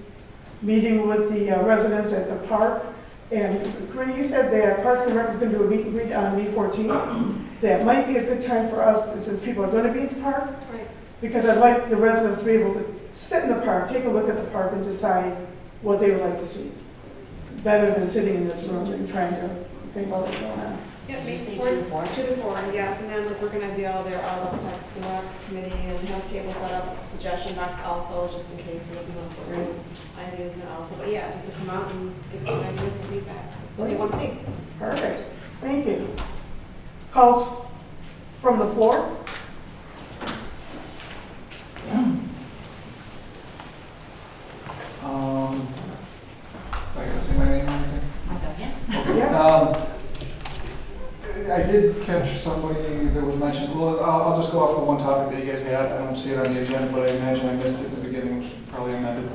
meeting with the residents at the park. And Corinne, you said that Parks and Rec is going to do a meet and greet on May 14th. That might be a good time for us, since people are going to be at the park, Right. because I'd like the residents to be able to sit in the park, take a look at the park, and decide what they would like to see. Better than sitting in this room and trying to think about what's going on. Yeah, Did you say 2 2 to 4? 2 to 4, yes, and then we're gonna be all there, all the Parks and Rec committee, and have tables set up, suggestion box also, just in case you want to put some ideas in it also. But yeah, just to come out and give us some ideas and feedback, what they want to see. Perfect. Thank you. Calls from the floor? go off the one topic that you guys had. I don't see it on the agenda, but I imagine I missed it at the beginning, which was probably amended.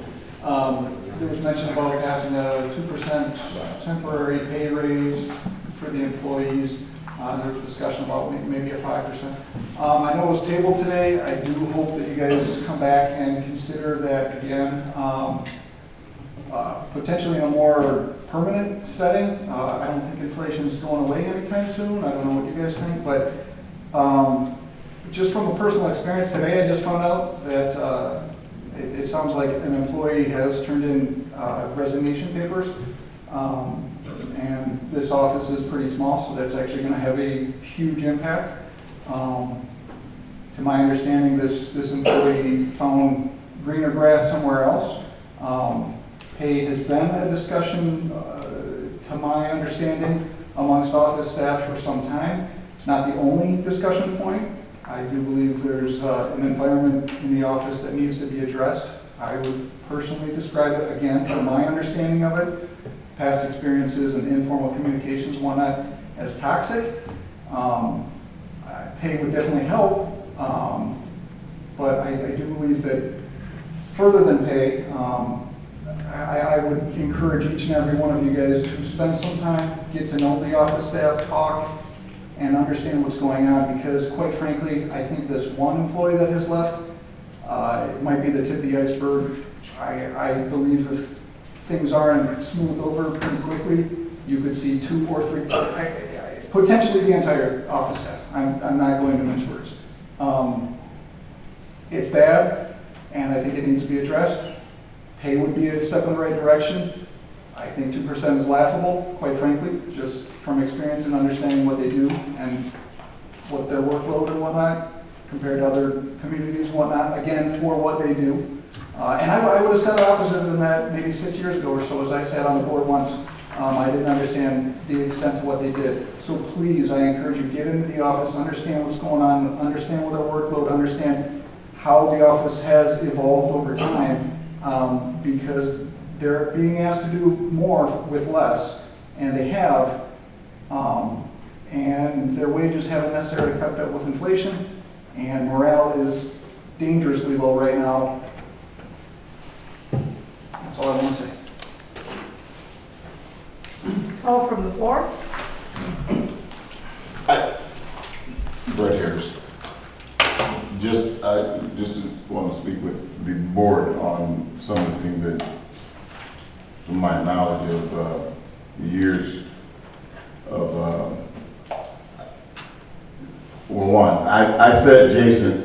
There was mention about passing a 2% temporary pay raise for the employees. There was discussion about maybe a 5%. I know it was tabled today. I do hope that you guys come back and consider that again, potentially in a more permanent setting. I don't think inflation is going away anytime soon. I don't know what you guys think, but just from a personal experience today, I just found out that it sounds like an employee has turned in resignation papers. And this office is pretty small, so that's actually going to have a huge impact. To my understanding, this employee found greener grass somewhere else. Pay has been a discussion, to my understanding, amongst office staff for some time. It's not the only discussion point. I do believe there's an environment in the office that needs to be addressed. I would personally describe it, again, from my understanding of it, past experiences and informal communications, whatnot, as toxic. Pay would definitely help, but I do believe that further than pay, I would encourage each and every one of you guys to spend some time, get to know the office staff, talk, and understand what's going on, because quite frankly, I think this one employee that has left, it might be the tip of the iceberg. I believe if things aren't smoothed over pretty quickly, you could see 2 or 3, potentially the entire office staff. I'm not going to mince words. It's bad, and I think it needs to be addressed. Pay would be a step in the right direction. I think 2% is laughable, quite frankly, just from experience and understanding what they do and what their workload and whatnot, compared to other communities and whatnot, again, for what they do. And I would have said opposite than that maybe 6 years ago or so, as I sat on the board once. I didn't understand the extent of what they did. So please, I encourage you, get into the office, understand what's going on, understand what our workload, understand how the office has evolved over time, because they're being asked to do more with less, and they have, and their wages haven't necessarily kept up with inflation, and morale is dangerously low right now. That's all I want to say. Call from the floor. Brett Harris. I just want to speak with the board on some of the things that, from my knowledge of years of, well, one, I said Jason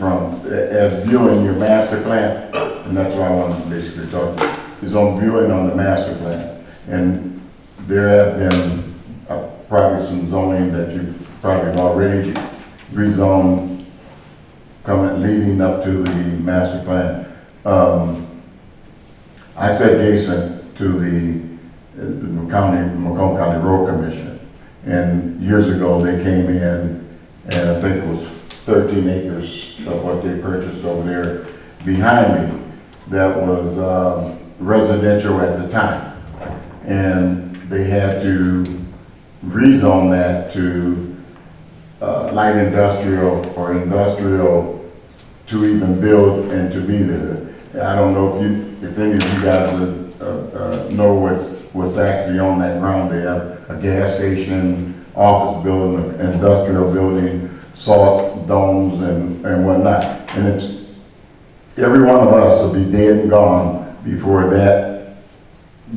as viewing your master plan, and that's why I wanted to basically talk about, is on viewing on the master plan. And there have been probably some zoning that you probably have already rezoned leading up to the master plan. I said Jason to the Macomb County Road Commission, and years ago they came in, and I think it was 13 acres of what they purchased over there behind me that was residential at the time, and they had to rezone that to light industrial or industrial to even build and to be there. I don't know if any of you guys know what's actually on that ground. They have a gas station, office building, an industrial building, salt domes and whatnot. And it's, every one of us will be dead and gone before that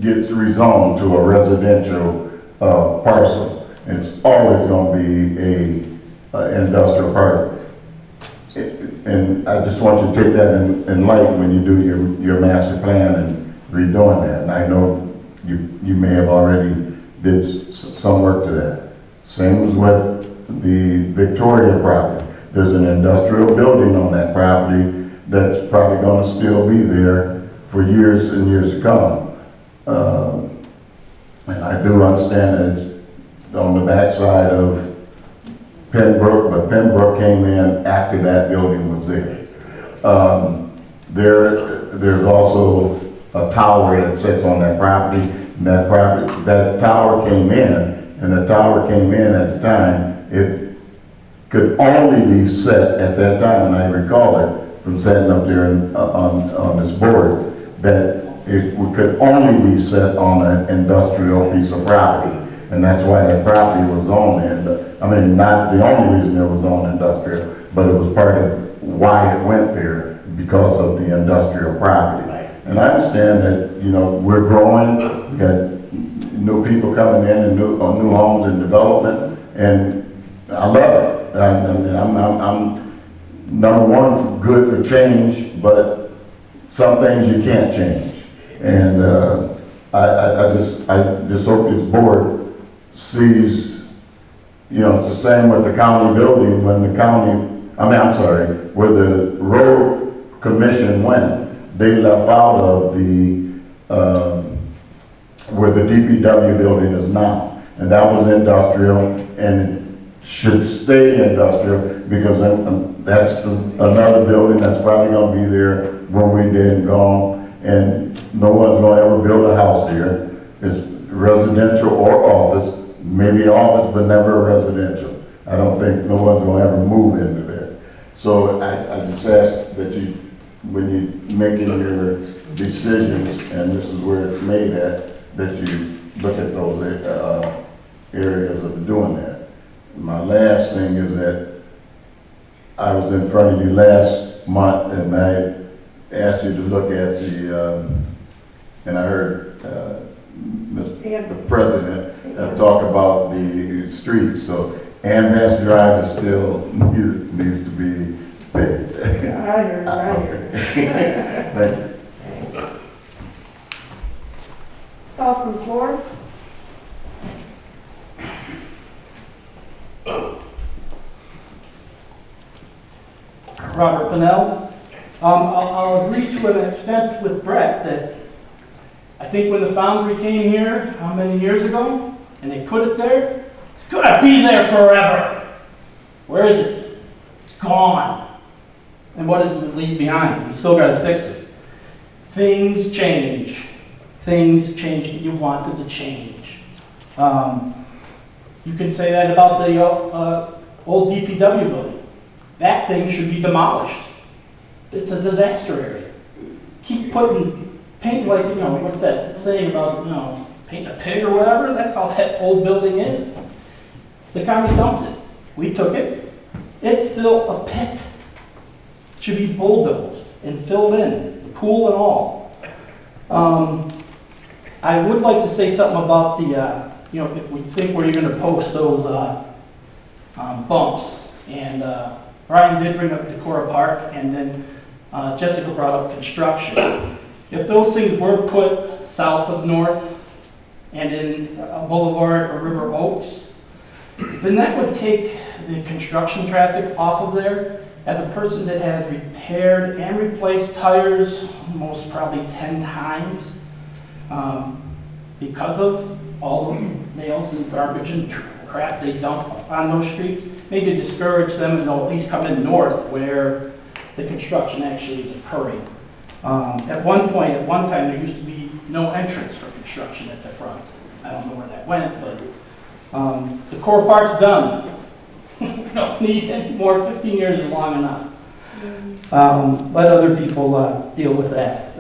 gets rezoned to a residential parcel. And it's always going to be a industrial park. And I just want you to take that in light when you do your master plan and redoing that. And I know you may have already did some work to that. Same as with the Victoria property. There's an industrial building on that property that's probably going to still be there for years and years to come. And I do understand that it's on the backside of Pembroke, but Pembroke came in after that building was there. There's also a tower that sits on that property. And that tower came in, and the tower came in at the time. could only be set at that time, and I recall it from sitting up there on this board, that it could only be set on an industrial piece of property. And that's why that property was on there. I mean, not the only reason it was on industrial, but it was part of why it went there, because of the industrial property. And I understand that, you know, we're growing, we got new people coming in and new homes and development, and I love it. And I'm number one, good for change, but some things you can't change. And I just hope this board sees, you know, it's the same with the county building. When the county, where the road commission went, they left out of the, where the DPW building is now. And that was industrial, and should stay industrial, because that's another building that's probably gonna be there when we're dead and gone, and no one's gonna ever build a house there. It's residential or office, maybe office, but never residential. I don't think no one's gonna ever move into there. So I just ask that you, when you're making your decisions, and this is where it's made at, that you look at those areas of doing that. My last thing is that I was in front of you last month, and I asked you to look at the, and I heard the president talk about the streets. So Ambas Drive is still needs to be paid. I heard. Thank you. Call from the floor. Robert Pennell. I'll agree to an extent with Brett that I think when the foundry came here, how many years ago, and they put it there, it's gonna be there forever. Where is it? It's gone. And what did it leave behind? You still gotta fix it. Things change. Things change that you wanted to change. You can say that about the old DPW building. That thing should be demolished. It's a disaster area. Keep paint like, you know, what's that saying about, you know, paint a pig or whatever? That's how that old building is. The county dumped it. We took it. It's still a pit. It should be bulldozed and filled in, the pool and all. I would like to say something about the, you know, if we think where you're going to post those bumps. And Brian did bring up Decorah Park, and then Jessica brought up construction. If those things were put south of North and in Boulevard or River Oaks, then that would take the construction traffic off of there. As a person that has repaired and replaced tires most probably 10 times, because of all the nails and garbage and crap they dump on those streets, maybe discourage them and they'll at least come in north where the construction actually is occurring. At one time, there used to be no entrance for construction at the front. I don't know where that went, but the core part's done. We don't need any more. 15 years is long enough. Let other people deal with that.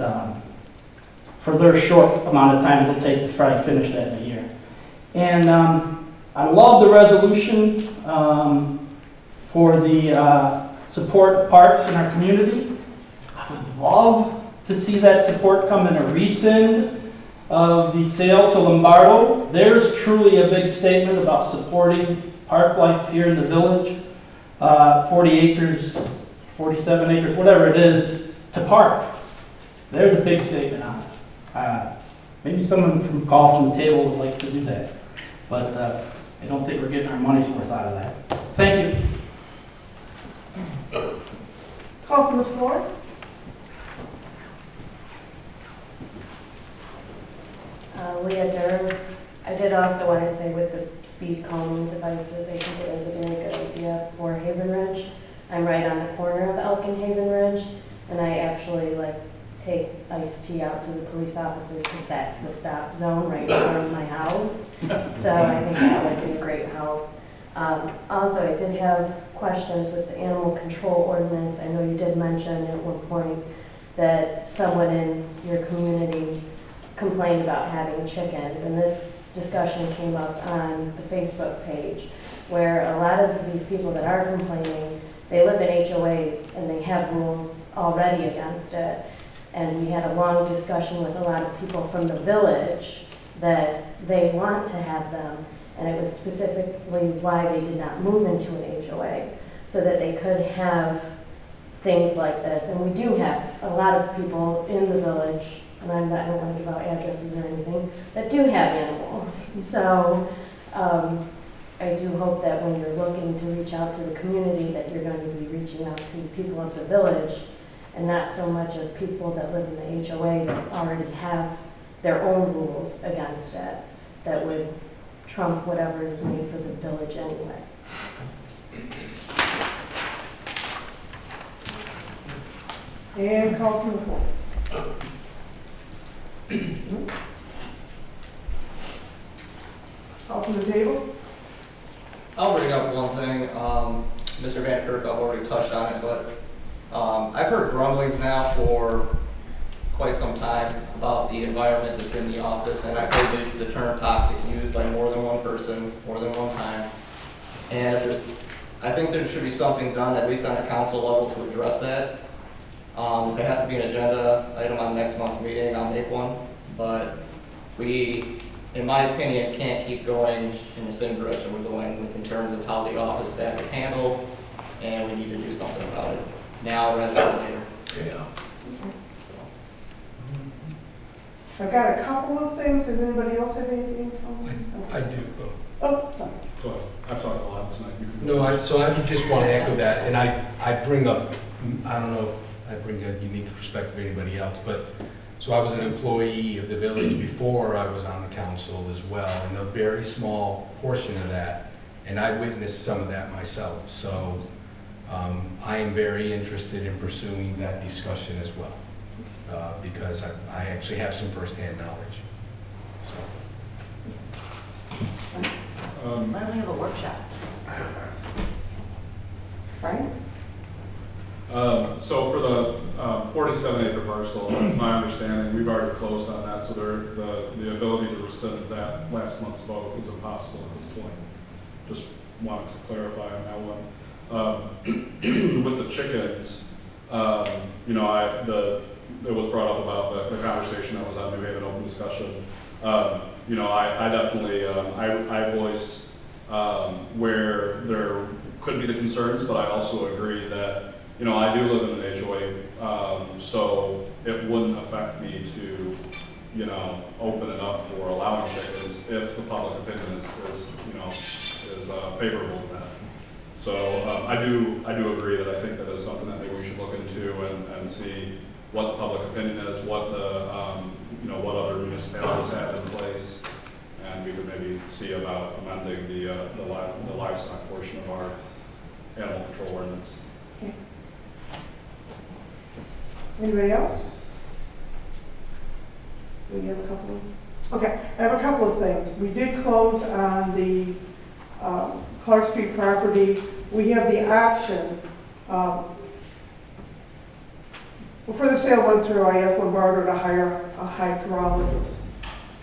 For their short amount of time it'll take to try to finish that in a year. And I love the resolution for the support of parks in our community. I would love to see that support come in a rescind of the sale to Lombardo. There's truly a big statement about supporting park life here in the village. 40 acres, 47 acres, whatever it is, to park. There's a big statement on it. Maybe someone from call from the table would like to do that. But I don't think we're getting our money's worth out of that. Thank you. Call from the floor. Leah Durham. I did also want to say with the speed calming devices, I think it is a very good idea for Haven Ridge. I'm right on the corner of Elk and Haven Ridge, and I actually take iced tea out to the police officers because that's the stop zone right in front of my house. So I think that would be a great help. Also, I did have questions with the animal control ordinance. I know you did mention at one point that someone in your community complained about having chickens, and this discussion came up on the Facebook page, where a lot of these people that are complaining, they live in HOAs and they have rules already against it. And we had a long discussion with a lot of people from the village that they want to have them, and it was specifically why they did not move into an HOA, so that they could have things like this. And we do have a lot of people in the village, and I don't want to give out addresses or anything, that do have animals. So I do hope that when you're looking to reach out to the community, that you're going to be reaching out to the people of the village, and not so much of people that live in the HOA that already have their own rules against it, that would trump whatever is made for the village anyway. And call from the floor. Call from the table. I'll bring up one thing. Mr. Van Kirk, I've already touched on it, but I've heard grumblings now for quite some time about the environment that's in the office, and I've heard the term toxic used by more than one person, more than one time. And I think there should be something done, at least on a council level, to address that. If it has to be an agenda item on next month's meeting, I'll make one. But we, in my opinion, can't keep going in the same direction we're going with in terms of how the office staff is handled, and we need to do something about it now rather than later. Yeah. I've got a couple of things. Does anybody else have anything? I do. Oh, sorry. Go ahead. I've talked a lot tonight. No, so I just want to echo that, and I bring up, I don't know if I bring a unique perspective to anybody else, but, so I was an employee of the village before I was on the council as well, and a very small portion of that, and I witnessed some of that myself, so I am very interested in pursuing that discussion as well, because I actually have some firsthand knowledge. Why don't we have a workshop? Right? So for the 47-acre parcel, that's my understanding, we've already closed on that, so the ability to rescind that last month's vote is impossible at this point. Just wanted to clarify on that one. With the chickens, you know, it was brought up about the conversation that was on New Haven Open Discussion. You know, I definitely, I voiced where there could be the concerns, but I also agree that, you know, I do live in an HOA, so it wouldn't affect me to, you know, open it up for allowing chickens if the public opinion is you know, is favorable to that. So I do agree that I think that is something that maybe we should look into and see what the public opinion is, what the you know, what other municipalities have in place, and we could maybe see about amending the livestock portion of our animal control ordinance. Okay. Anybody else? Do we have a couple? Okay, I have a couple of things. We did close on the Clark Street property. We have the option. Before the sale went through, I asked Lombardo to hire a hydrologist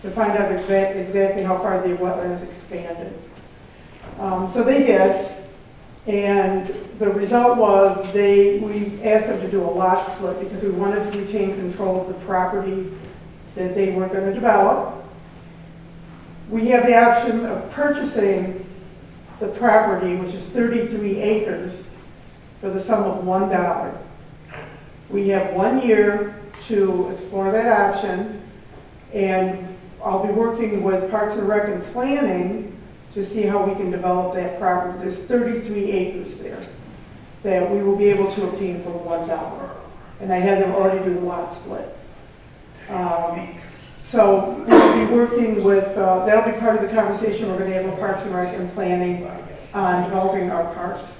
to find out exactly how far the wetlands expanded. So they did, and the result was we asked them to do a lot split because we wanted to retain control of the property that they were going to develop. We have the option of purchasing the property, which is 33 acres, for the sum of $1. We have 1 year to explore that option, and I'll be working with Parks and Rec and Planning to see how we can develop that property. There's 33 acres there that we will be able to obtain for $1. And I had them already do the lot split. So we'll be working with, that'll be part of the conversation we're going to have with Parks and Rec and Planning on developing our parks.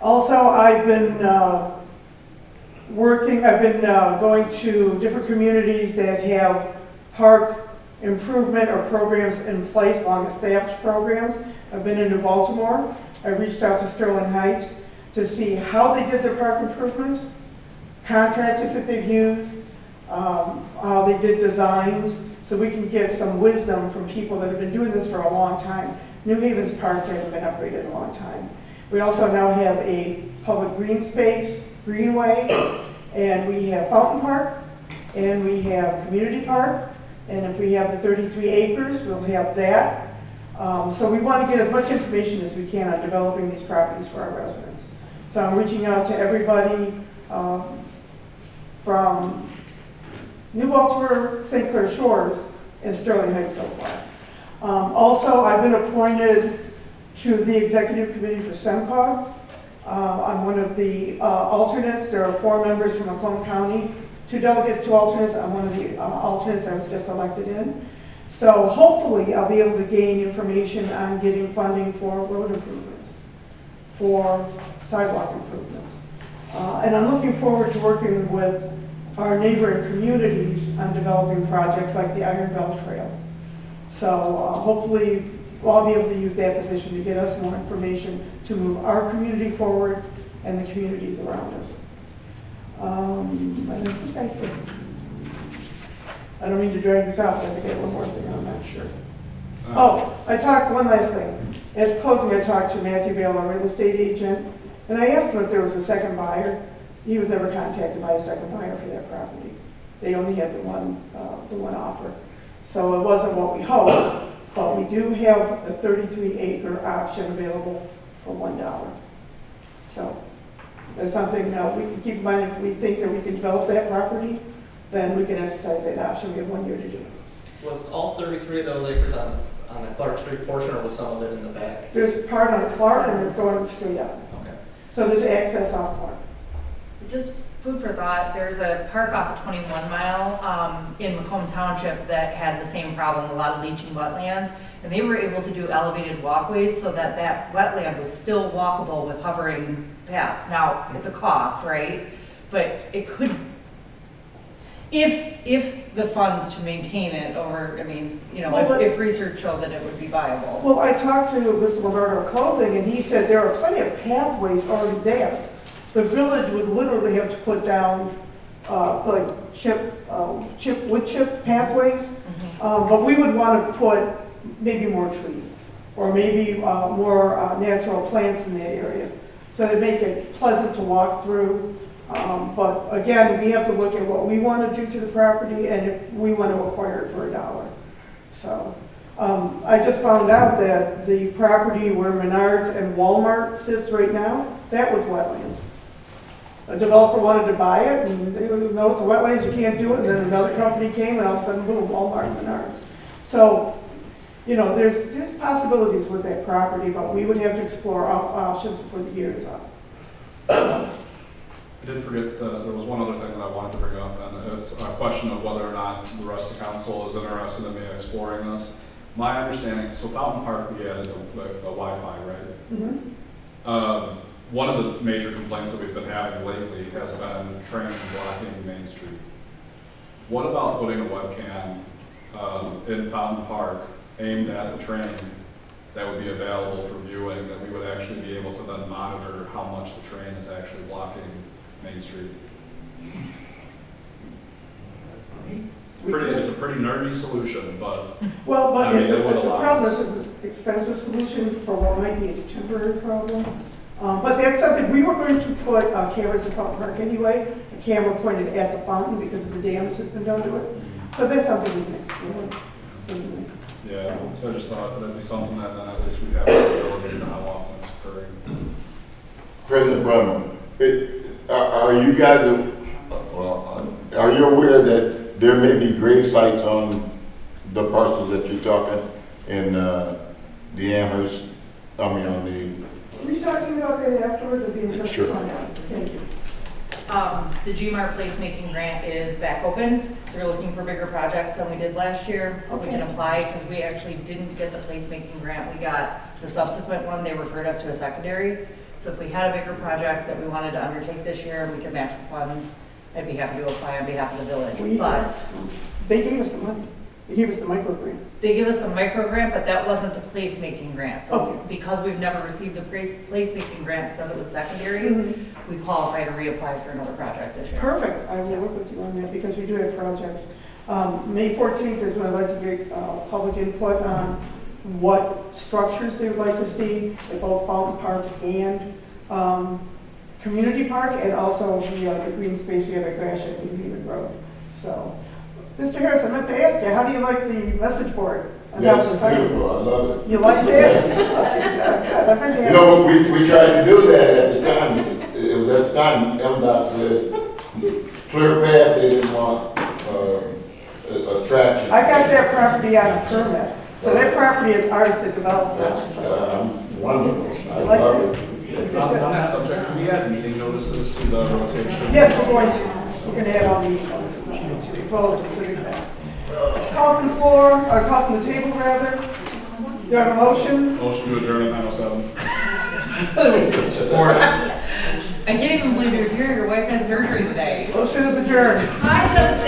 Also, I've been going to different communities that have park improvement or programs in place, long-established programs. I've been in New Baltimore. I reached out to Sterling Heights to see how they did their park improvements, contractors that they've used, how they did designs, so we can get some wisdom from people that have been doing this for a long time. New Haven's parks haven't been upgraded in a long time. We also now have a public green space, greenway, and we have Fountain Park, and we have Community Park, and if we have the 33 acres, we'll have that. So we want to get as much information as we can on developing these properties for our residents. So I'm reaching out to everybody from New Baltimore, St. Clair Shores, and Sterling Heights so far. Also, I've been appointed to the executive committee for SEMCOG. I'm one of the alternates. There are 4 members from Macomb County, 2 delegates, 2 alternates. I'm one of the alternates I was just elected in. So hopefully I'll be able to gain information on getting funding for road improvements, for sidewalk improvements. And I'm looking forward to working with our neighboring communities on developing projects like the Iron Belt Trail. So hopefully I'll be able to use that position to get us more information to move our community forward and the communities around us. I don't mean to drag this out, but I think I have one more thing, I'm not sure. One last thing. At closing, I talked to Matthew Bale, our real estate agent, and I asked him if there was a second buyer. He was never contacted by a second buyer for that property. They only had the one offer. So it wasn't what we hoped, but we do have a 33-acre option available for $1. So that's something we can keep in mind. If we think that we can develop that property, then we can exercise that option. We have 1 year to do it. Was all 33 of those acres on the Clark Street portion, or was some of it in the back? There's part on Clark and there's going straight up. Okay. So there's access off Clark. Just food for thought, there's a park off of 21 Mile in Macomb Township that had the same problem, a lot of leaching wetlands, and they were able to do elevated walkways so that that wetland was still walkable with hovering paths. Now, it's a cost, right? But it could, if the funds to maintain it over, if research showed that it would be viable. Well, I talked to Mr. Mdot at closing, and he said there are plenty of pathways already there. The village would literally have to put down like wood chip pathways, but we would want to put maybe more trees or maybe more natural plants in that area, so to make it pleasant to walk through. But again, we have to look at what we want to do to the property and if we want to acquire it for $1. So I just found out that the property where Menards and Walmart sits right now, that was wetlands. A developer wanted to buy it, and they would know it's a wetlands, you can't do it, and then another company came, and all of a sudden, boom, Walmart and Menards. So, there's possibilities with that property, but we would have to explore all options before the year is up. I did forget, there was one other thing that I wanted to bring up, and it's a question of whether or not the rest of council is interested in me exploring this. My understanding, so Fountain Park, we added the Wi-Fi, right? Mm-hmm. One of the major complaints that we've been having lately has been train blocking Main Street. What about putting a webcam in Fountain Park aimed at the train that would be available for viewing, that we would actually be able to then monitor how much the train is actually blocking Main Street? It's a pretty nerdy solution, but well, but the problem is it's an expensive solution for what might be a temporary problem. But that's something, we were going to put cameras in Fountain Park anyway, a camera pointed at the fountain because of the damage that's been done to it. So that's something we can explore. Yeah, so I just thought that'd be something that then at least we'd have visibility to how often it's occurring. President Brumman, are you guys, are you aware that there may be grave sites on the parcels that you're talking in the Amherst, on the... Were you talking about that afterwards? It'd be interesting Sure. to find out. Thank you. The GMAR placemaking grant is back open. So we're looking for bigger projects than we did last year. We can apply because we actually didn't get the placemaking grant. We got the subsequent one. They referred us to a secondary. So if we had a bigger project that we wanted to undertake this year and we could match the funds, I'd be happy to apply on behalf of the village. They gave us the money. They gave us the micro grant. They give us the micro grant, but that wasn't the placemaking grant. So Okay. because we've never received the placemaking grant because it was secondary, Mhm. we qualify to reapply for another project this year. Perfect, I will work with you on that because we do have projects. May 14th is when I'd like to get public input on what structures they would like to see at both Fountain Park and Community Park, and also the green space we have at Gratiot and New Haven Road. So, Mr. Harris, I meant to ask you, how do you like the message board? on top of the That's site? beautiful, I love it. You like that? Okay, good. I've been You there. know, we tried to do that at the time, it was at the time, Mdot said, clear path, they didn't want, attraction. I got that property on a permit, so that property is ours to develop now. That's, so. wonderful, I You like love it? it. On that subject, can we add meeting notices to the rotation? Yes, we're going to. We're going to add all these ones to proposals to the fast. Call from the floor, or call from the table rather. Do you have a motion? Motion to adjourn at 9:07. Support. I can't even believe you're here. Your wife had surgery today. Motion is adjourned. I said